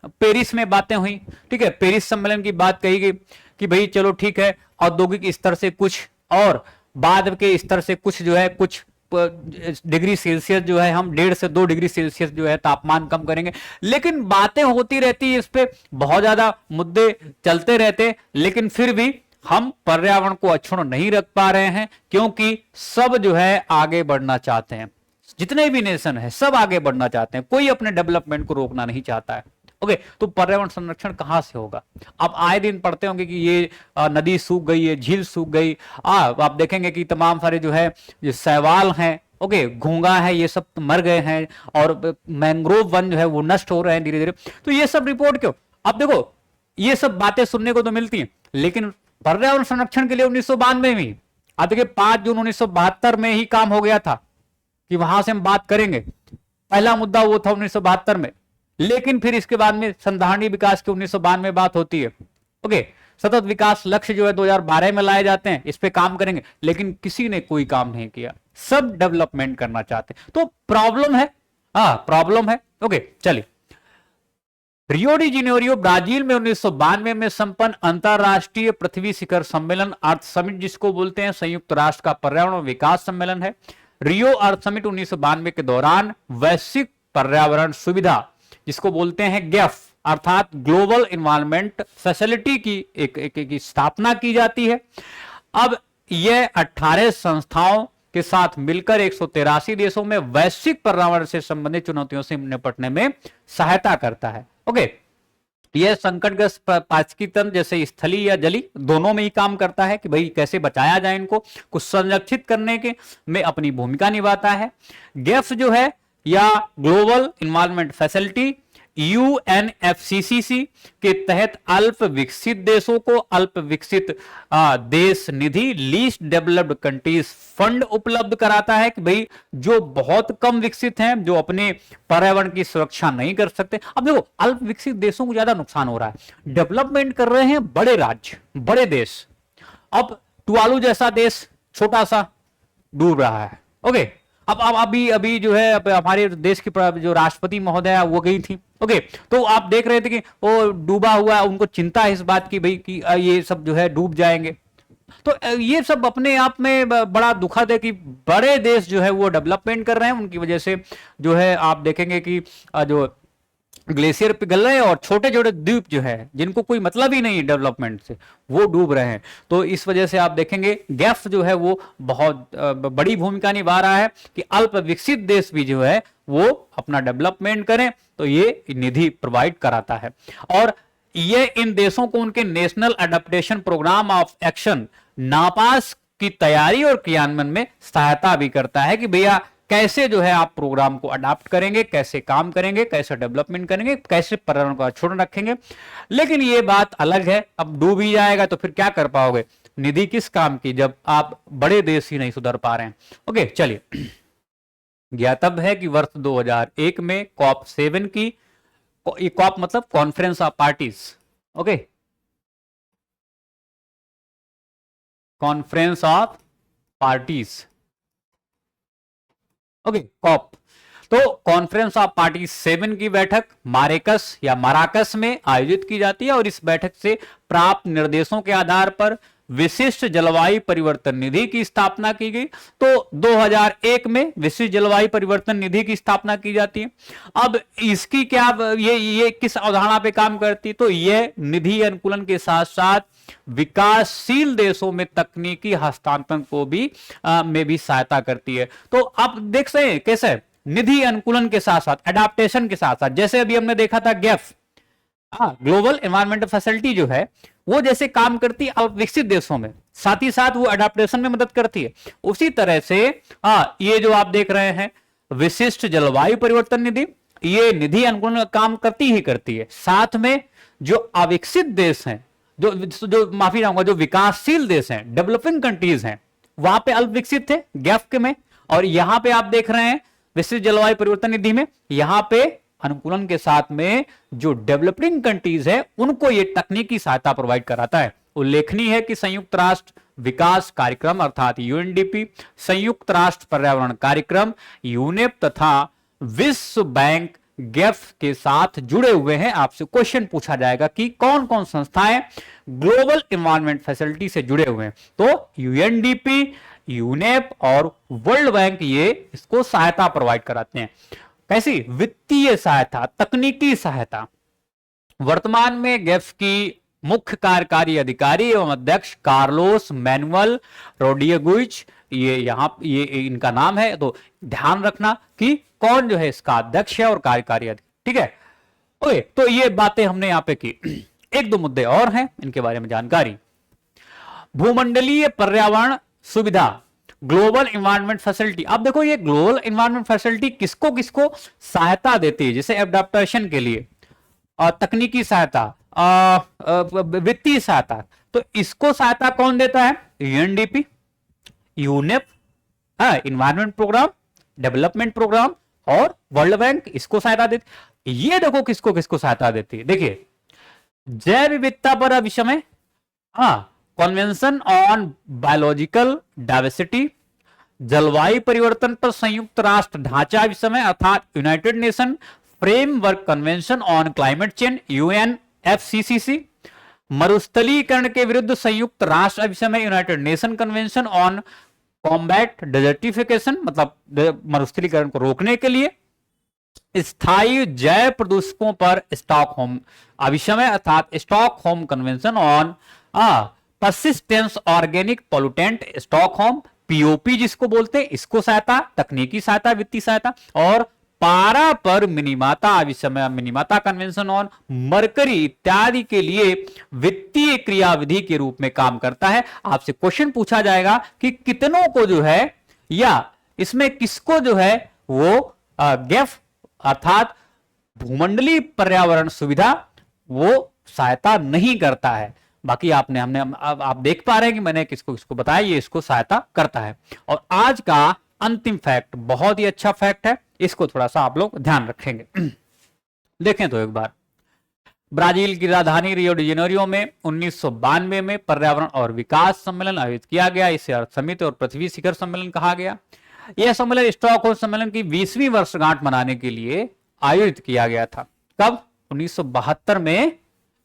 पेरिस में बातें हुई। ठीक है, पेरिस सम्मेलन की बात कही गई कि भाई चलो ठीक है, औद्योगिक स्तर से कुछ और बाद के स्तर से कुछ जो है कुछ डिग्री सेल्सियस जो है हम 1.5 से 2 डिग्री सेल्सियस जो है तापमान कम करेंगे। लेकिन बातें होती रहती है, इस पे बहुत ज्यादा मुद्दे चलते रहते, लेकिन फिर भी हम पर्यावरण को अक्षुण्ण नहीं रख पा रहे हैं, क्योंकि सब जो है आगे बढ़ना चाहते हैं। जितने भी नेशन है सब आगे बढ़ना चाहते हैं, कोई अपने डेवलपमेंट को रोकना नहीं चाहता है। ओके, तो पर्यावरण संरक्षण कहां से होगा? आप आए दिन पढ़ते होंगे कि ये नदी सूख गई है, झील सूख गई। आप देखेंगे कि तमाम सारे जो है ये शैवाल हैं, ओके, घोंगा है, ये सब मर गए हैं, और मैंग्रोव वन जो है वो नष्ट हो रहे हैं धीरे धीरे। तो ये सब रिपोर्ट क्यों? अब देखो, ये सब बातें सुनने को तो मिलती हैं, लेकिन पर्यावरण संरक्षण के लिए 1992 में, अब देखिए 5 जून 1972 में ही काम हो गया था कि वहां से हम बात करेंगे। पहला मुद्दा वो था 1972 में, लेकिन फिर इसके बाद में संधारणीय विकास की 1992 में बात होती है। ओके, सतत विकास लक्ष्य जो है 2012 में लाए जाते हैं, इस पे काम करेंगे, लेकिन किसी ने कोई काम नहीं किया, सब डेवलपमेंट करना चाहते हैं। तो प्रॉब्लम है, प्रॉब्लम है। ओके, चलिए, रियो डी जेनेरियो ब्राजील में 1992 में संपन्न अंतरराष्ट्रीय पृथ्वी शिखर सम्मेलन, अर्थ समिट जिसको बोलते हैं, संयुक्त राष्ट्र का पर्यावरण विकास सम्मेलन है। रियो अर्थ समिट 1992 के दौरान वैश्विक पर्यावरण सुविधा जिसको बोलते हैं गेफ अर्थात ग्लोबल इन्वायरमेंट फैसिलिटी की एक स्थापना की जाती है। अब यह 18 संस्थाओं के साथ मिलकर 183 देशों में वैश्विक पर्यावरण से संबंधित चुनौतियों से निपटने में सहायता करता है। ओके, यह संकटग्रस्त पारिस्थितिकी तंत्र जैसे स्थलीय या जली दोनों में ही काम करता है कि भाई कैसे बचाया जाए, इनको कुछ संरक्षित करने के में अपनी भूमिका निभाता है। गेफ जो है या ग्लोबल इन्वायरमेंट फैसिलिटी यूएनएफसीसीसी के तहत अल्प विकसित देशों को अल्प विकसित देश निधि लीस्ट डेवलप्ड कंट्रीज फंड उपलब्ध कराता है कि भाई जो बहुत कम विकसित हैं, जो अपने पर्यावरण की सुरक्षा नहीं कर सकते। अब देखो, अल्प विकसित देशों को ज्यादा नुकसान हो रहा है, डेवलपमेंट कर रहे हैं बड़े राज्य, बड़े देश। अब टुवालू जैसा देश छोटा सा डूब रहा है। ओके, अब अभी जो है हमारे देश की जो राष्ट्रपति महोदया वो गई थी। ओके, तो आप देख रहे थे कि वो डूबा हुआ, उनको चिंता है इस बात की भाई कि ये सब जो है डूब जाएंगे। तो ये सब अपने आप में बड़ा दुखद है कि बड़े देश जो है वो डेवलपमेंट कर रहे हैं, उनकी वजह से जो है आप देखेंगे कि जो ग्लेशियर पिघल रहे हैं और छोटे छोटे द्वीप जो है जिनको कोई मतलब ही नहीं है डेवलपमेंट से, वो डूब रहे हैं। तो इस वजह से आप देखेंगे गैफ जो है वो बहुत बड़ी भूमिका निभा रहा है कि अल्प विकसित देश भी जो है वो अपना डेवलपमेंट करें, तो ये निधि प्रोवाइड कराता है। और ये इन देशों को उनके national adaptation programme of action नापास की तैयारी और क्रियान्वयन में सहायता भी करता है कि भैया कैसे जो है आप प्रोग्राम को अडॉप्ट करेंगे, कैसे काम करेंगे, कैसे डेवलपमेंट करेंगे, कैसे पर्यावरण को अक्षुण्ण रखेंगे। लेकिन ये बात अलग है, अब डूब ही जाएगा तो फिर क्या कर पाओगे, निधि किस काम की जब आप बड़े देश ही नहीं सुधर पा रहे हैं। ओके, चलिए, ज्ञातव्य है कि वर्ष 2001 में कॉप 7 की, कॉप मतलब conference of parties, okay, conference of parties, okay, COP. तो कॉन्फ्रेंस ऑफ पार्टी 7 की बैठक मारेकस या मराकस में आयोजित की जाती है और इस बैठक से प्राप्त निर्देशों के आधार पर विशिष्ट जलवायु परिवर्तन निधि की स्थापना की गई। तो 2001 में विशिष्ट जलवायु परिवर्तन निधि की स्थापना की जाती है। अब इसकी क्या ये किस अवधारणा पे काम करती है, तो ये निधि अनुकूलन के साथ साथ विकासशील देशों में तकनीकी हस्तांतरण को भी में भी सहायता करती है। तो आप देख सकते हैं कैसे निधि अनुकूलन के साथ साथ एडाप्टेशन के साथ साथ, जैसे अभी हमने देखा था गेफ, ग्लोबल एनवायरमेंटल फैसिलिटी जो है वो जैसे काम करती है अल्प विकसित देशों में, साथ ही साथ वो एडाप्टेशन में मदद करती है। उसी तरह से ये जो आप देख रहे हैं विशिष्ट जलवायु परिवर्तन निधि, ये निधि अनुकूलन का काम करती ही करती है। साथ में जो अविकसित देश हैं, जो माफी चाहूंगा, जो विकासशील देश हैं, डेवलपिंग कंट्रीज हैं, वहां पे अल्प विकसित थे गैफ के में, और यहां पे आप देख रहे हैं विशिष्ट जलवायु परिवर्तन निधि में, यहां पे अनुकूलन के साथ में जो डेवलपिंग कंट्रीज है उनको ये तकनीकी सहायता प्रोवाइड कराता है। उल्लेखनीय है कि संयुक्त राष्ट्र विकास कार्यक्रम अर्थात यूएनडीपी, संयुक्त राष्ट्र पर्यावरण कार्यक्रम यूनेप तथा विश्व बैंक गेफ के साथ जुड़े हुए हैं। आपसे क्वेश्चन पूछा जाएगा कि कौन कौन संस्थाएं ग्लोबल एनवायरनमेंट फैसिलिटी से जुड़े हुए हैं, तो यूएनडीपी, यूनेप और वर्ल्ड बैंक ये इसको सहायता प्रोवाइड कराते हैं। कैसी? वित्तीय सहायता, तकनीकी सहायता। वर्तमान में गेफ्स की मुख्य कार्यकारी अधिकारी एवं अध्यक्ष कार्लोस मैनुअल रोड्रिगुइज, ये इनका नाम है। तो ध्यान रखना कि कौन जो है इसका अध्यक्ष है और कार्यकारी अधिकारी, ठीक है। ओके, तो ये बातें हमने यहां पे की। एक दो मुद्दे और हैं, इनके बारे में जानकारी। भूमंडलीय पर्यावरण सुविधा, ग्लोबल इन्वायरमेंट फैसिलिटी। अब देखो ये ग्लोबल इन्वायरमेंट फैसिलिटी किसको किसको सहायता देती है? जैसे एडाप्टेशन के लिए तकनीकी सहायता, वित्तीय सहायता, तो इसको सहायता कौन देता है? UNDP, UNEP, environment programme, development programme और वर्ल्ड बैंक इसको सहायता देती। ये देखो किसको किसको सहायता देती है। देखिए, जैव विविधता पर अब इस समय कन्वेंशन ऑन बायोलॉजिकल डाइवर्सिटी, जलवायु परिवर्तन पर संयुक्त राष्ट्र ढांचा इस समय अर्थात United nation framework convention on climate change UNFCCC, मरुस्थलीकरण के विरुद्ध संयुक्त राष्ट्र इस समय United nation convention on combat desertification, मतलब मरुस्थलीकरण को रोकने के लिए, स्थायी जैव प्रदूषकों पर स्टॉकहोम अभिसमय अर्थात Stockholm convention on persistence organic pollutant Stockholm POP जिसको बोलते हैं, इसको सहायता, तकनीकी सहायता, वित्तीय सहायता। और पारा पर मिनीमाता अभिसमय मिनीमाता कन्वेंशन ऑन मरकरी इत्यादि के लिए वित्तीय क्रियाविधि के रूप में काम करता है। आपसे क्वेश्चन पूछा जाएगा कि कितनों को जो है या इसमें किसको जो है वो गेफ अर्थात भूमंडलीय पर्यावरण सुविधा वो सहायता नहीं करता है। बाकी हमने आप देख पा रहे हैं कि मैंने किसको किसको बताया, ये इसको सहायता करता है। और आज का अंतिम फैक्ट बहुत ही अच्छा फैक्ट है, इसको थोड़ा सा आप लोग ध्यान रखेंगे। देखें तो एक बार, ब्राजील की राजधानी रियो डी जेनेरियो में 1992 में पर्यावरण और विकास सम्मेलन आयोजित किया गया। इसे अर्थ समिति और पृथ्वी शिखर सम्मेलन कहा गया। यह सम्मेलन स्टॉकहोम सम्मेलन की 20वीं वर्षगांठ मनाने के लिए आयोजित किया गया था। कब? 1972 में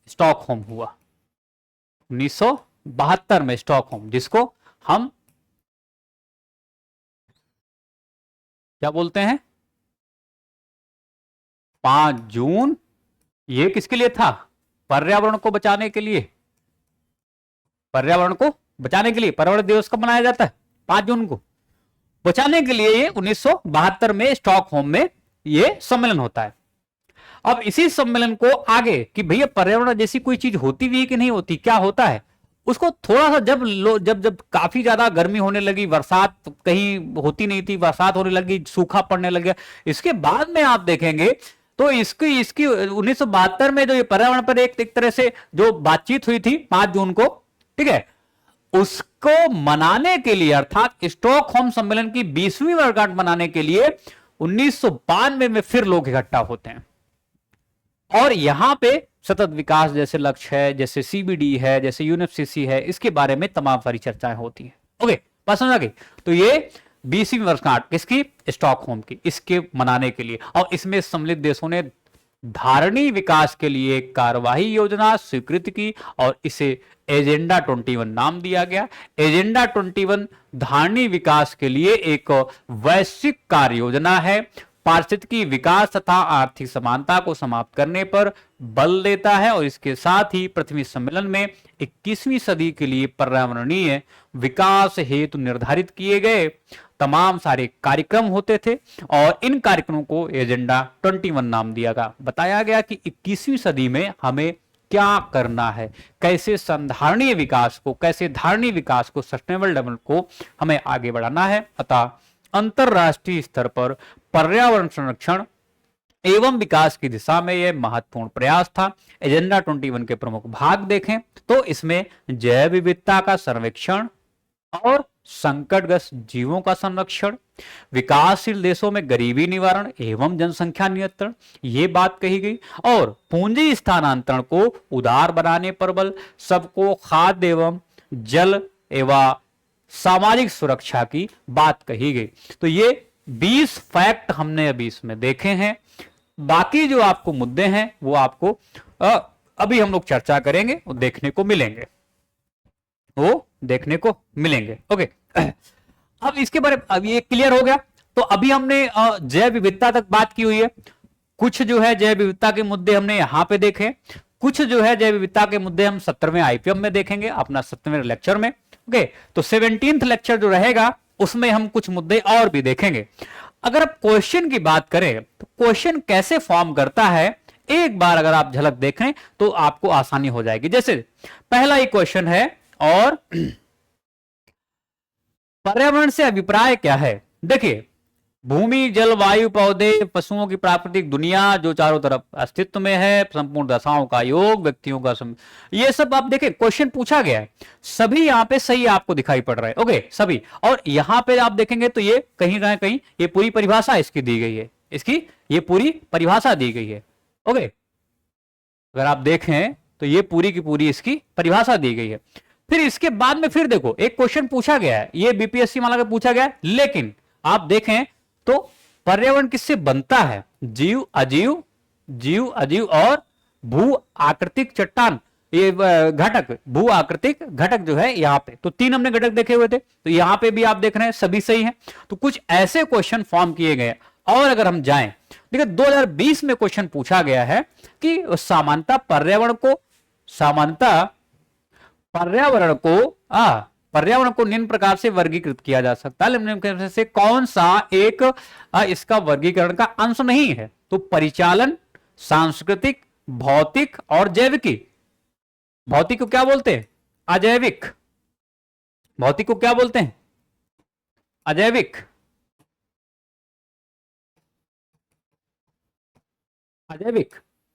स्टॉकहोम हुआ। 1972 में स्टॉकहोम, जिसको हम क्या बोलते हैं 5 जून, ये किसके लिए था? पर्यावरण को बचाने के लिए। पर्यावरण को बचाने के लिए पर्यावरण दिवस कब मनाया जाता है? 5 जून को। बचाने के लिए 1972 में स्टॉकहोम में ये सम्मेलन होता है। अब इसी सम्मेलन को आगे कि भैया पर्यावरण जैसी कोई चीज होती भी है कि नहीं होती, क्या होता है उसको थोड़ा सा जब काफी ज्यादा गर्मी होने लगी, बरसात कहीं होती नहीं थी, बरसात होने लगी, सूखा पड़ने लग गया, इसके बाद में आप देखेंगे तो इसकी 1972 में जो ये पर्यावरण पर एक तरह से जो बातचीत हुई थी 5 जून को, ठीक है, उसको मनाने के लिए अर्थात स्टॉकहोम सम्मेलन की 20वीं वर्षगांठ मनाने के लिए 1992 में फिर लोग इकट्ठा होते हैं। और यहां पे सतत विकास जैसे लक्ष्य है, जैसे सीबीडी है, जैसे यूएनएफसीसी है, इसके बारे में तमाम सारी चर्चाएं होती हैं। ओके, बात समझ आ गई? तो ये 20वीं वर्षगांठ किसकी? स्टॉकहोम की, इसके मनाने के लिए। और इसमें सम्मिलित देशों ने धारणीय विकास के लिए कार्यवाही योजना स्वीकृत की और इसे एजेंडा 21 नाम दिया गया। एजेंडा 21 धारणीय विकास के लिए एक वैश्विक कार्य योजना है, पारिस्थितिकी विकास तथा आर्थिक समानता को समाप्त करने पर बल देता है और इसके साथ ही पृथ्वी सम्मेलन में 21वीं सदी के लिए पर्यावरणीय विकास हेतु निर्धारित किए गए तमाम सारे कार्यक्रम होते थे और इन कार्यक्रमों को एजेंडा 21 नाम दिया गया। बताया गया कि 21वीं सदी में हमें क्या करना है, कैसे संधारणीय विकास को, कैसे धारणीय विकास को, सस्टेनेबल डेवलपमेंट को हमें आगे बढ़ाना है। अतः अंतरराष्ट्रीय स्तर पर पर्यावरण संरक्षण एवं विकास की दिशा में यह महत्वपूर्ण प्रयास था। एजेंडा 21 के प्रमुख भाग देखें तो इसमें जैव विविधता का सर्वेक्षण और संकटग्रस्त जीवों का संरक्षण, विकासशील देशों में गरीबी निवारण एवं जनसंख्या नियंत्रण, ये बात कही गई, और पूंजी स्थानांतरण को उदार बनाने पर बल, सबको खाद्य एवं जल एवं सामाजिक सुरक्षा की बात कही गई। तो ये 20 फैक्ट हमने अभी इसमें देखे हैं। बाकी जो आपको मुद्दे हैं वो आपको अभी हम लोग चर्चा करेंगे, वो देखने को मिलेंगे, ओके। अब इसके बारे में अब ये क्लियर हो गया। तो अभी हमने जैव विविधता तक बात की हुई है। कुछ जो है जैव विविधता के मुद्दे हमने यहां पे देखे, कुछ जो है जैव विविधता के मुद्दे हम 17वें आईपीएम में देखेंगे, अपना 17वें लेक्चर में। ओके, तो 17th लेक्चर जो रहेगा उसमें हम कुछ मुद्दे और भी देखेंगे। अगर आप क्वेश्चन की बात करें तो क्वेश्चन कैसे फॉर्म करता है, एक बार अगर आप झलक देखें तो आपको आसानी हो जाएगी। जैसे पहला ही क्वेश्चन है, और पर्यावरण से अभिप्राय क्या है। देखिए, भूमि, जलवायु, पौधे, पशुओं की प्राकृतिक दुनिया जो चारों तरफ अस्तित्व में है, संपूर्ण दशाओं का योग, व्यक्तियों का ये सब आप देखें क्वेश्चन पूछा गया है। सभी यहां पे सही आपको दिखाई पड़ रहा है। ओके, सभी। और यहां पे आप देखेंगे तो ये कहीं ना कहीं ये पूरी परिभाषा इसकी दी गई है, इसकी ये पूरी परिभाषा दी गई है। ओके, अगर आप देखें तो ये पूरी की पूरी इसकी परिभाषा दी गई है। फिर इसके बाद में फिर देखो एक क्वेश्चन पूछा गया है, ये बीपीएससी माला का पूछा गया है, लेकिन आप देखें तो पर्यावरण किससे बनता है। जीव, अजीव, जीव, अजीव और भू आकृतिक चट्टान, ये घटक, भू आकृतिक घटक जो है यहां पे, तो 3 हमने घटक देखे हुए थे, तो यहां पे भी आप देख रहे हैं सभी सही हैं। तो कुछ ऐसे क्वेश्चन फॉर्म किए गए। और अगर हम जाएं, देखिए 2020 में क्वेश्चन पूछा गया है कि सामान्यतः पर्यावरण को निम्न प्रकार से वर्गीकृत किया जा सकता है, निम्न से कौन सा एक इसका वर्गीकरण का अंश नहीं है। तो परिचालन, सांस्कृतिक, भौतिक और जैविकी। भौतिक को क्या बोलते हैं? अजैविक। भौतिक को क्या बोलते हैं? अजैविक। अजैविक।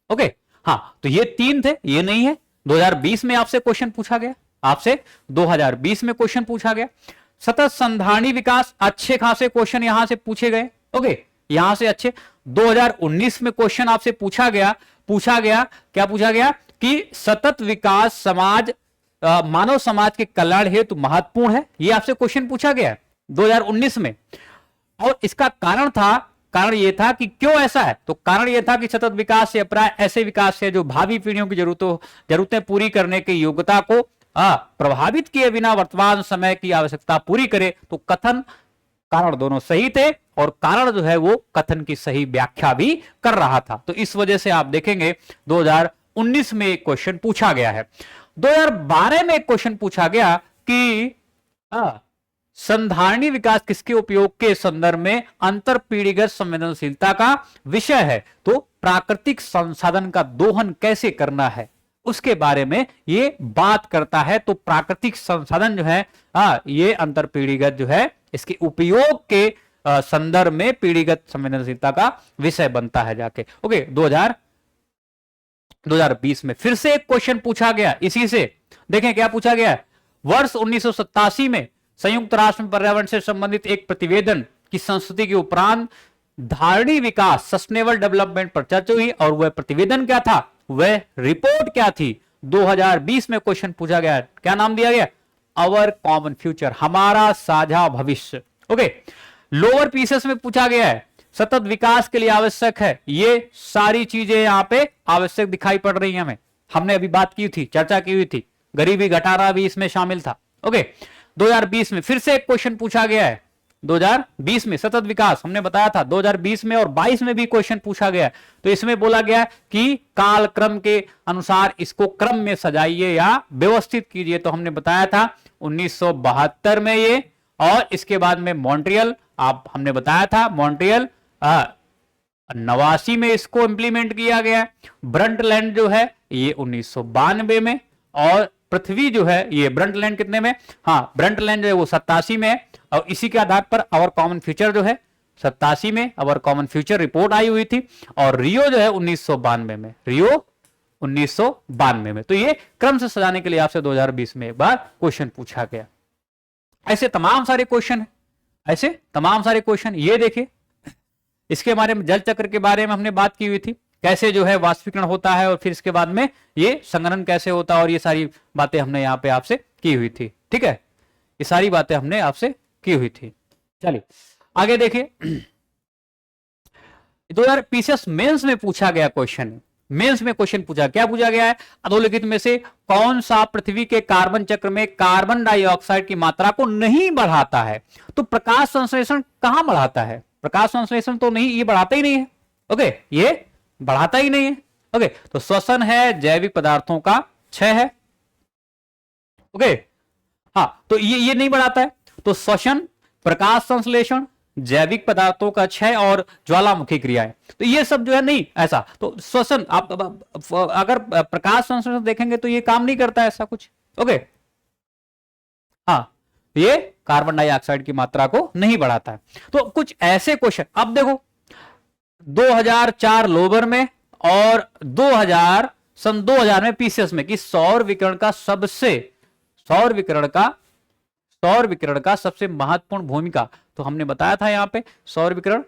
ओके, हाँ, तो ये 3 थे, ये नहीं है। 2020 में आपसे क्वेश्चन पूछा गया, आपसे 2020 में क्वेश्चन पूछा गया। सतत संधारणी विकास, अच्छे खासे क्वेश्चन यहां से पूछे गए। ओके, यहां से अच्छे। 2019 में क्वेश्चन आपसे पूछा गया, क्या पूछा गया कि सतत विकास समाज, मानव समाज के कल्याण हेतु महत्वपूर्ण है। यह आपसे क्वेश्चन पूछा गया 2019 में। और इसका कारण यह था कि क्यों ऐसा है, तो कारण यह था कि सतत विकास से प्राय ऐसे विकास है जो भावी पीढ़ियों की जरूरतें पूरी करने की योग्यता को प्रभावित किए बिना वर्तमान समय की आवश्यकता पूरी करे। तो कथन कारण दोनों सही थे, और कारण जो है वो कथन की सही व्याख्या भी कर रहा था। तो इस वजह से आप देखेंगे 2019 में एक क्वेश्चन पूछा गया है। 2012 में एक क्वेश्चन पूछा गया कि संधारणी विकास किसके उपयोग के संदर्भ में अंतर पीढ़ीगत संवेदनशीलता का विषय है। तो प्राकृतिक संसाधन का दोहन कैसे करना है उसके बारे में ये बात करता है। तो प्राकृतिक संसाधन जो है ये अंतर पीढ़ीगत जो है इसके उपयोग के संदर्भ में पीढ़ीगत संवेदनशीलता का विषय बनता है जाके। ओके, 2020 में फिर से एक क्वेश्चन पूछा गया इसी से। देखें क्या पूछा गया। वर्ष 1987 में संयुक्त राष्ट्र में पर्यावरण से संबंधित एक प्रतिवेदन की संस्तुति के उपरांत धारणी विकास, सस्टेनेबल डेवलपमेंट पर चर्चा हुई, और वह प्रतिवेदन क्या था, वह रिपोर्ट क्या थी। 2020 में क्वेश्चन पूछा गया, क्या नाम दिया गया, अवर कॉमन फ्यूचर, हमारा साझा भविष्य। ओके, लोअर पीसेस में पूछा गया है सतत विकास के लिए आवश्यक है। ये सारी चीजें यहां पे आवश्यक दिखाई पड़ रही हैं हमें, हमने अभी बात की थी, चर्चा की हुई थी, गरीबी घटाना भी इसमें शामिल था। ओके, 2020 में फिर से एक क्वेश्चन पूछा गया है। 2020 में सतत विकास हमने बताया था, 2020 में और 22 में भी क्वेश्चन पूछा गया है। तो इसमें बोला गया कि काल क्रम के अनुसार इसको क्रम में सजाइए या व्यवस्थित कीजिए। तो हमने बताया था 1972 में ये, और इसके बाद में मॉन्ट्रियल, हमने बताया था मॉन्ट्रियल 89 में इसको इंप्लीमेंट किया गया। ब्रंटलैंड जो है ये 1992 में, और पृथ्वी जो है ये ब्रंटलैंड कितने में, ब्रंटलैंड जो है वो 87 में है। और इसी के आधार पर अवर कॉमन फ्यूचर जो है 87 में अवर कॉमन फ्यूचर रिपोर्ट आई हुई थी, और रियो जो है 1992 में, रियो 1992 में। तो ये क्रम से सजाने के लिए आपसे 2020 में एक बार क्वेश्चन पूछा गया। ऐसे तमाम सारे क्वेश्चन है, ऐसे तमाम सारे क्वेश्चन। ये देखिए, इसके बारे में जल चक्र के बारे में हमने बात की हुई थी, कैसे जो है वाष्पीकरण होता है, और फिर इसके बाद में ये संघनन कैसे होता है, और ये सारी बातें हमने यहाँ पे आपसे की हुई थी। ठीक है, ये सारी बातें हमने आपसे की हुई थी। चलिए आगे देखिए, 2020 मेंस में पूछा गया क्वेश्चन है, मेंस में क्वेश्चन पूछा, क्या पूछा गया है, अधोलिखित में से कौन सा पृथ्वी के कार्बन चक्र में कार्बन डाइऑक्साइड की मात्रा को नहीं बढ़ाता है। तो प्रकाश संश्लेषण कहां बढ़ाता है, प्रकाश संश्लेषण तो नहीं, ये बढ़ाता ही नहीं है। ओके, ये बढ़ाता ही नहीं है। ओके, तो श्वसन है जैविक पदार्थों का 6 है। ओके, हाँ, तो ये नहीं बढ़ाता है। तो श्वसन, प्रकाश संश्लेषण, जैविक पदार्थों का क्षय और ज्वालामुखी क्रियाएं, तो ये सब जो है नहीं ऐसा। तो श्वसन, आप अगर प्रकाश संश्लेषण देखेंगे तो ये काम नहीं करता है ऐसा कुछ। ओके, हाँ, ये कार्बन डाइऑक्साइड की मात्रा को नहीं बढ़ाता है। तो कुछ ऐसे क्वेश्चन, अब देखो 2004 लोबर में और 2000 में पीसीएस में कि सौर विकिरण का सबसे महत्वपूर्ण भूमिका, तो हमने बताया था यहां पे सौर विकिरण,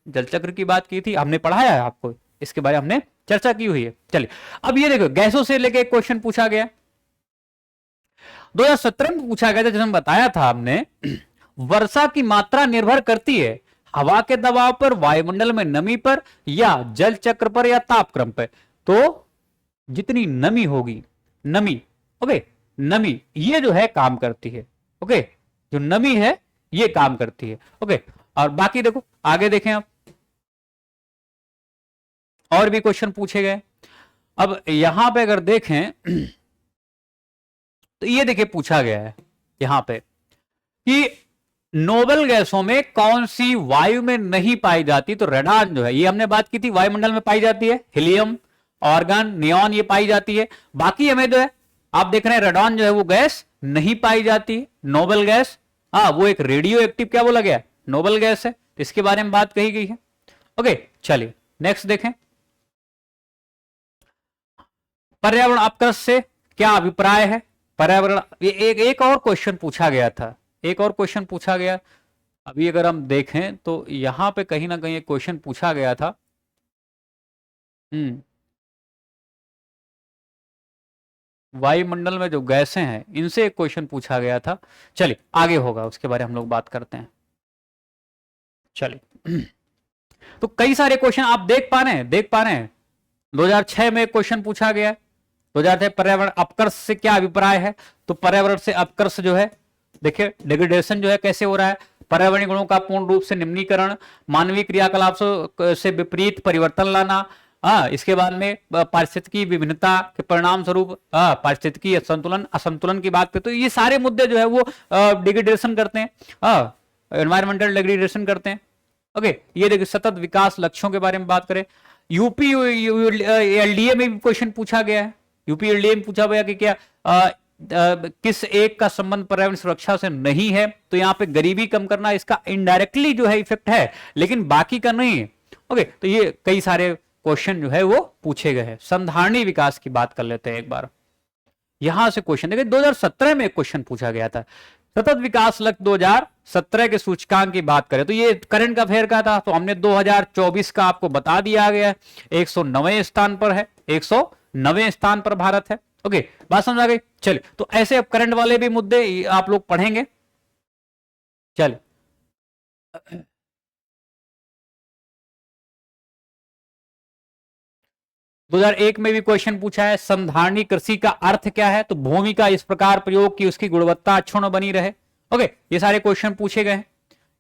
जल चक्र की बात की थी, हमने पढ़ाया है आपको, इसके बारे में हमने चर्चा की हुई है। चलिए, अब ये देखो गैसों से लेके एक क्वेश्चन पूछा गया 2017 में पूछा गया था, जैसे हम बताया था हमने, वर्षा की मात्रा निर्भर करती है हवा के दबाव पर, वायुमंडल में नमी पर, या जल चक्र पर, या तापक्रम पर। तो जितनी नमी होगी, नमी, ओके, नमी ये जो है काम करती है। ओके, जो नमी है ये काम करती है। ओके, और बाकी देखो आगे देखें आप, और भी क्वेश्चन पूछे गए। अब यहां पे अगर देखें तो ये देखिए पूछा गया है यहां पे कि नोबल गैसों में कौन सी वायु में नहीं पाई जाती। तो रेडॉन जो है, ये हमने बात की थी, वायुमंडल में पाई जाती है, हीलियम, ऑर्गन, नियॉन ये पाई जाती है। बाकी हमें जो है आप देख रहे हैं रेडॉन जो है वो गैस नहीं पाई जाती है, नोबल गैस, हाँ, वो एक रेडियो एक्टिव क्या बोला गया, नोबल गैस है, इसके बारे में बात कही गई है। ओके, चलिए नेक्स्ट देखें, पर्यावरण अपकृष्ट से क्या अभिप्राय है। पर्यावरण, एक और क्वेश्चन पूछा गया था, एक और क्वेश्चन पूछा गया, अभी अगर हम देखें तो यहां पे कहीं ना कहीं एक क्वेश्चन पूछा गया था। वायुमंडल में जो गैसें हैं इनसे एक क्वेश्चन पूछा गया था। चलिए आगे होगा, उसके बारे में हम लोग बात करते हैं। चलिए, तो कई सारे क्वेश्चन आप देख पा रहे हैं 2006 में एक क्वेश्चन पूछा गया, 2006 पर्यावरण अपकर्ष से क्या अभिप्राय है। तो पर्यावरण से अपकर्ष जो है, देखिए डिग्रेडेशन जो है कैसे हो रहा है, पर्यावरणीय गुणों का पूर्ण रूप से निम्नीकरण, मानवीय क्रियाकलाप से विपरीत परिवर्तन लाना, इसके बाद में पारिस्थितिकी विभिन्नता के परिणाम स्वरूप पारिस्थितिकी संतुलन असंतुलन की बात पे, तो ये सारे मुद्दे जो है वो डिग्रेडेशन करते हैं, एनवायरमेंटल डिग्रेडेशन करते हैं। ओके, ये देखिए सतत विकास लक्ष्यों के बारे में बात करें, यूपी एलडीए में भी क्वेश्चन पूछा गया है, यूपी एलडीए में पूछा गया कि क्या किस एक का संबंध पर्यावरण सुरक्षा से नहीं है। तो यहाँ पे गरीबी कम करना इसका इनडायरेक्टली जो है इफेक्ट है, लेकिन बाकी का नहीं है। ओके, तो ये कई सारे क्वेश्चन जो है वो पूछे गए हैं। संधारणीय विकास की बात कर लेते हैं एक बार, यहां से क्वेश्चन देखिए 2017 में एक क्वेश्चन पूछा गया था, सतत विकास लक्ष्य 2017 के सूचकांक की बात करें तो ये करंट अफेयर का था, तो हमने 2024 का आपको बता दिया गया, 109वें स्थान पर है, 109वें स्थान पर भारत है। ओके, बात समझ आ गई। चलिए, तो ऐसे अब करंट वाले भी मुद्दे आप लोग पढ़ेंगे। चलिए, 2001 में भी क्वेश्चन पूछा है, संधारणीय कृषि का अर्थ क्या है। तो भूमि का इस प्रकार प्रयोग कि उसकी गुणवत्ता अक्षुण्ण बनी रहे। ओके, ये सारे क्वेश्चन पूछे गए,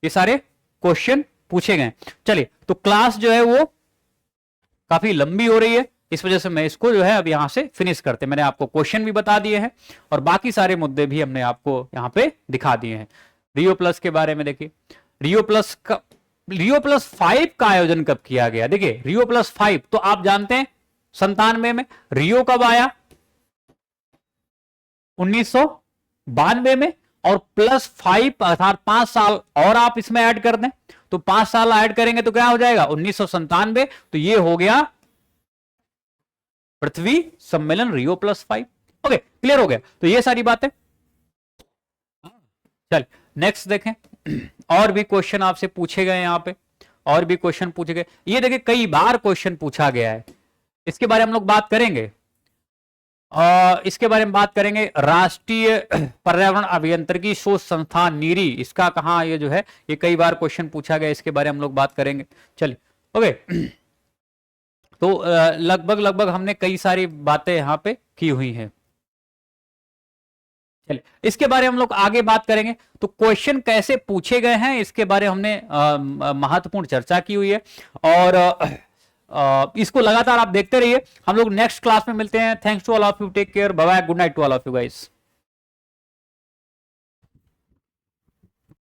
ये सारे क्वेश्चन पूछे गए। चलिए, तो क्लास जो है वो काफी लंबी हो रही है, इस वजह से मैं इसको जो है अब यहां से फिनिश करते, मैंने आपको क्वेश्चन भी बता दिए हैं और बाकी सारे मुद्दे भी हमने आपको यहां पे दिखा दिए हैं। रियो प्लस के बारे में देखिए, रियो प्लस 5 का आयोजन कब किया गया। देखिए रियो प्लस 5 तो आप जानते हैं 97 में, रियो कब आया 1992 में, और +5 अर्थात 5 साल और आप इसमें ऐड कर दें, तो 5 साल ऐड करेंगे तो क्या हो जाएगा 1997। तो ये हो गया पृथ्वी सम्मेलन रियो प्लस 5। ओके, क्लियर हो गया। तो ये सारी बातें, चल नेक्स्ट देखें, और भी क्वेश्चन आपसे पूछे गए यहां पे, और भी क्वेश्चन पूछे गए। ये देखिए कई बार क्वेश्चन पूछा गया है, इसके बारे में हम लोग बात करेंगे। इसके बारे में बात करेंगे, राष्ट्रीय पर्यावरण अभियंत्रिकी शोध संस्थान नीरी, इसका कहां ये जो है ये कई बार क्वेश्चन पूछा गया, इसके बारे में हम लोग बात करेंगे। चलिए, ओके, तो लगभग लगभग हमने कई सारी बातें यहाँ पे की हुई हैं। चलिए इसके बारे में हम लोग आगे बात करेंगे। तो क्वेश्चन कैसे पूछे गए हैं इसके बारे में हमने महत्वपूर्ण चर्चा की हुई है, और इसको लगातार आप देखते रहिए। हम लोग नेक्स्ट क्लास में मिलते हैं। Thanks to all of you, take care, bye bye, good night to all of you guys.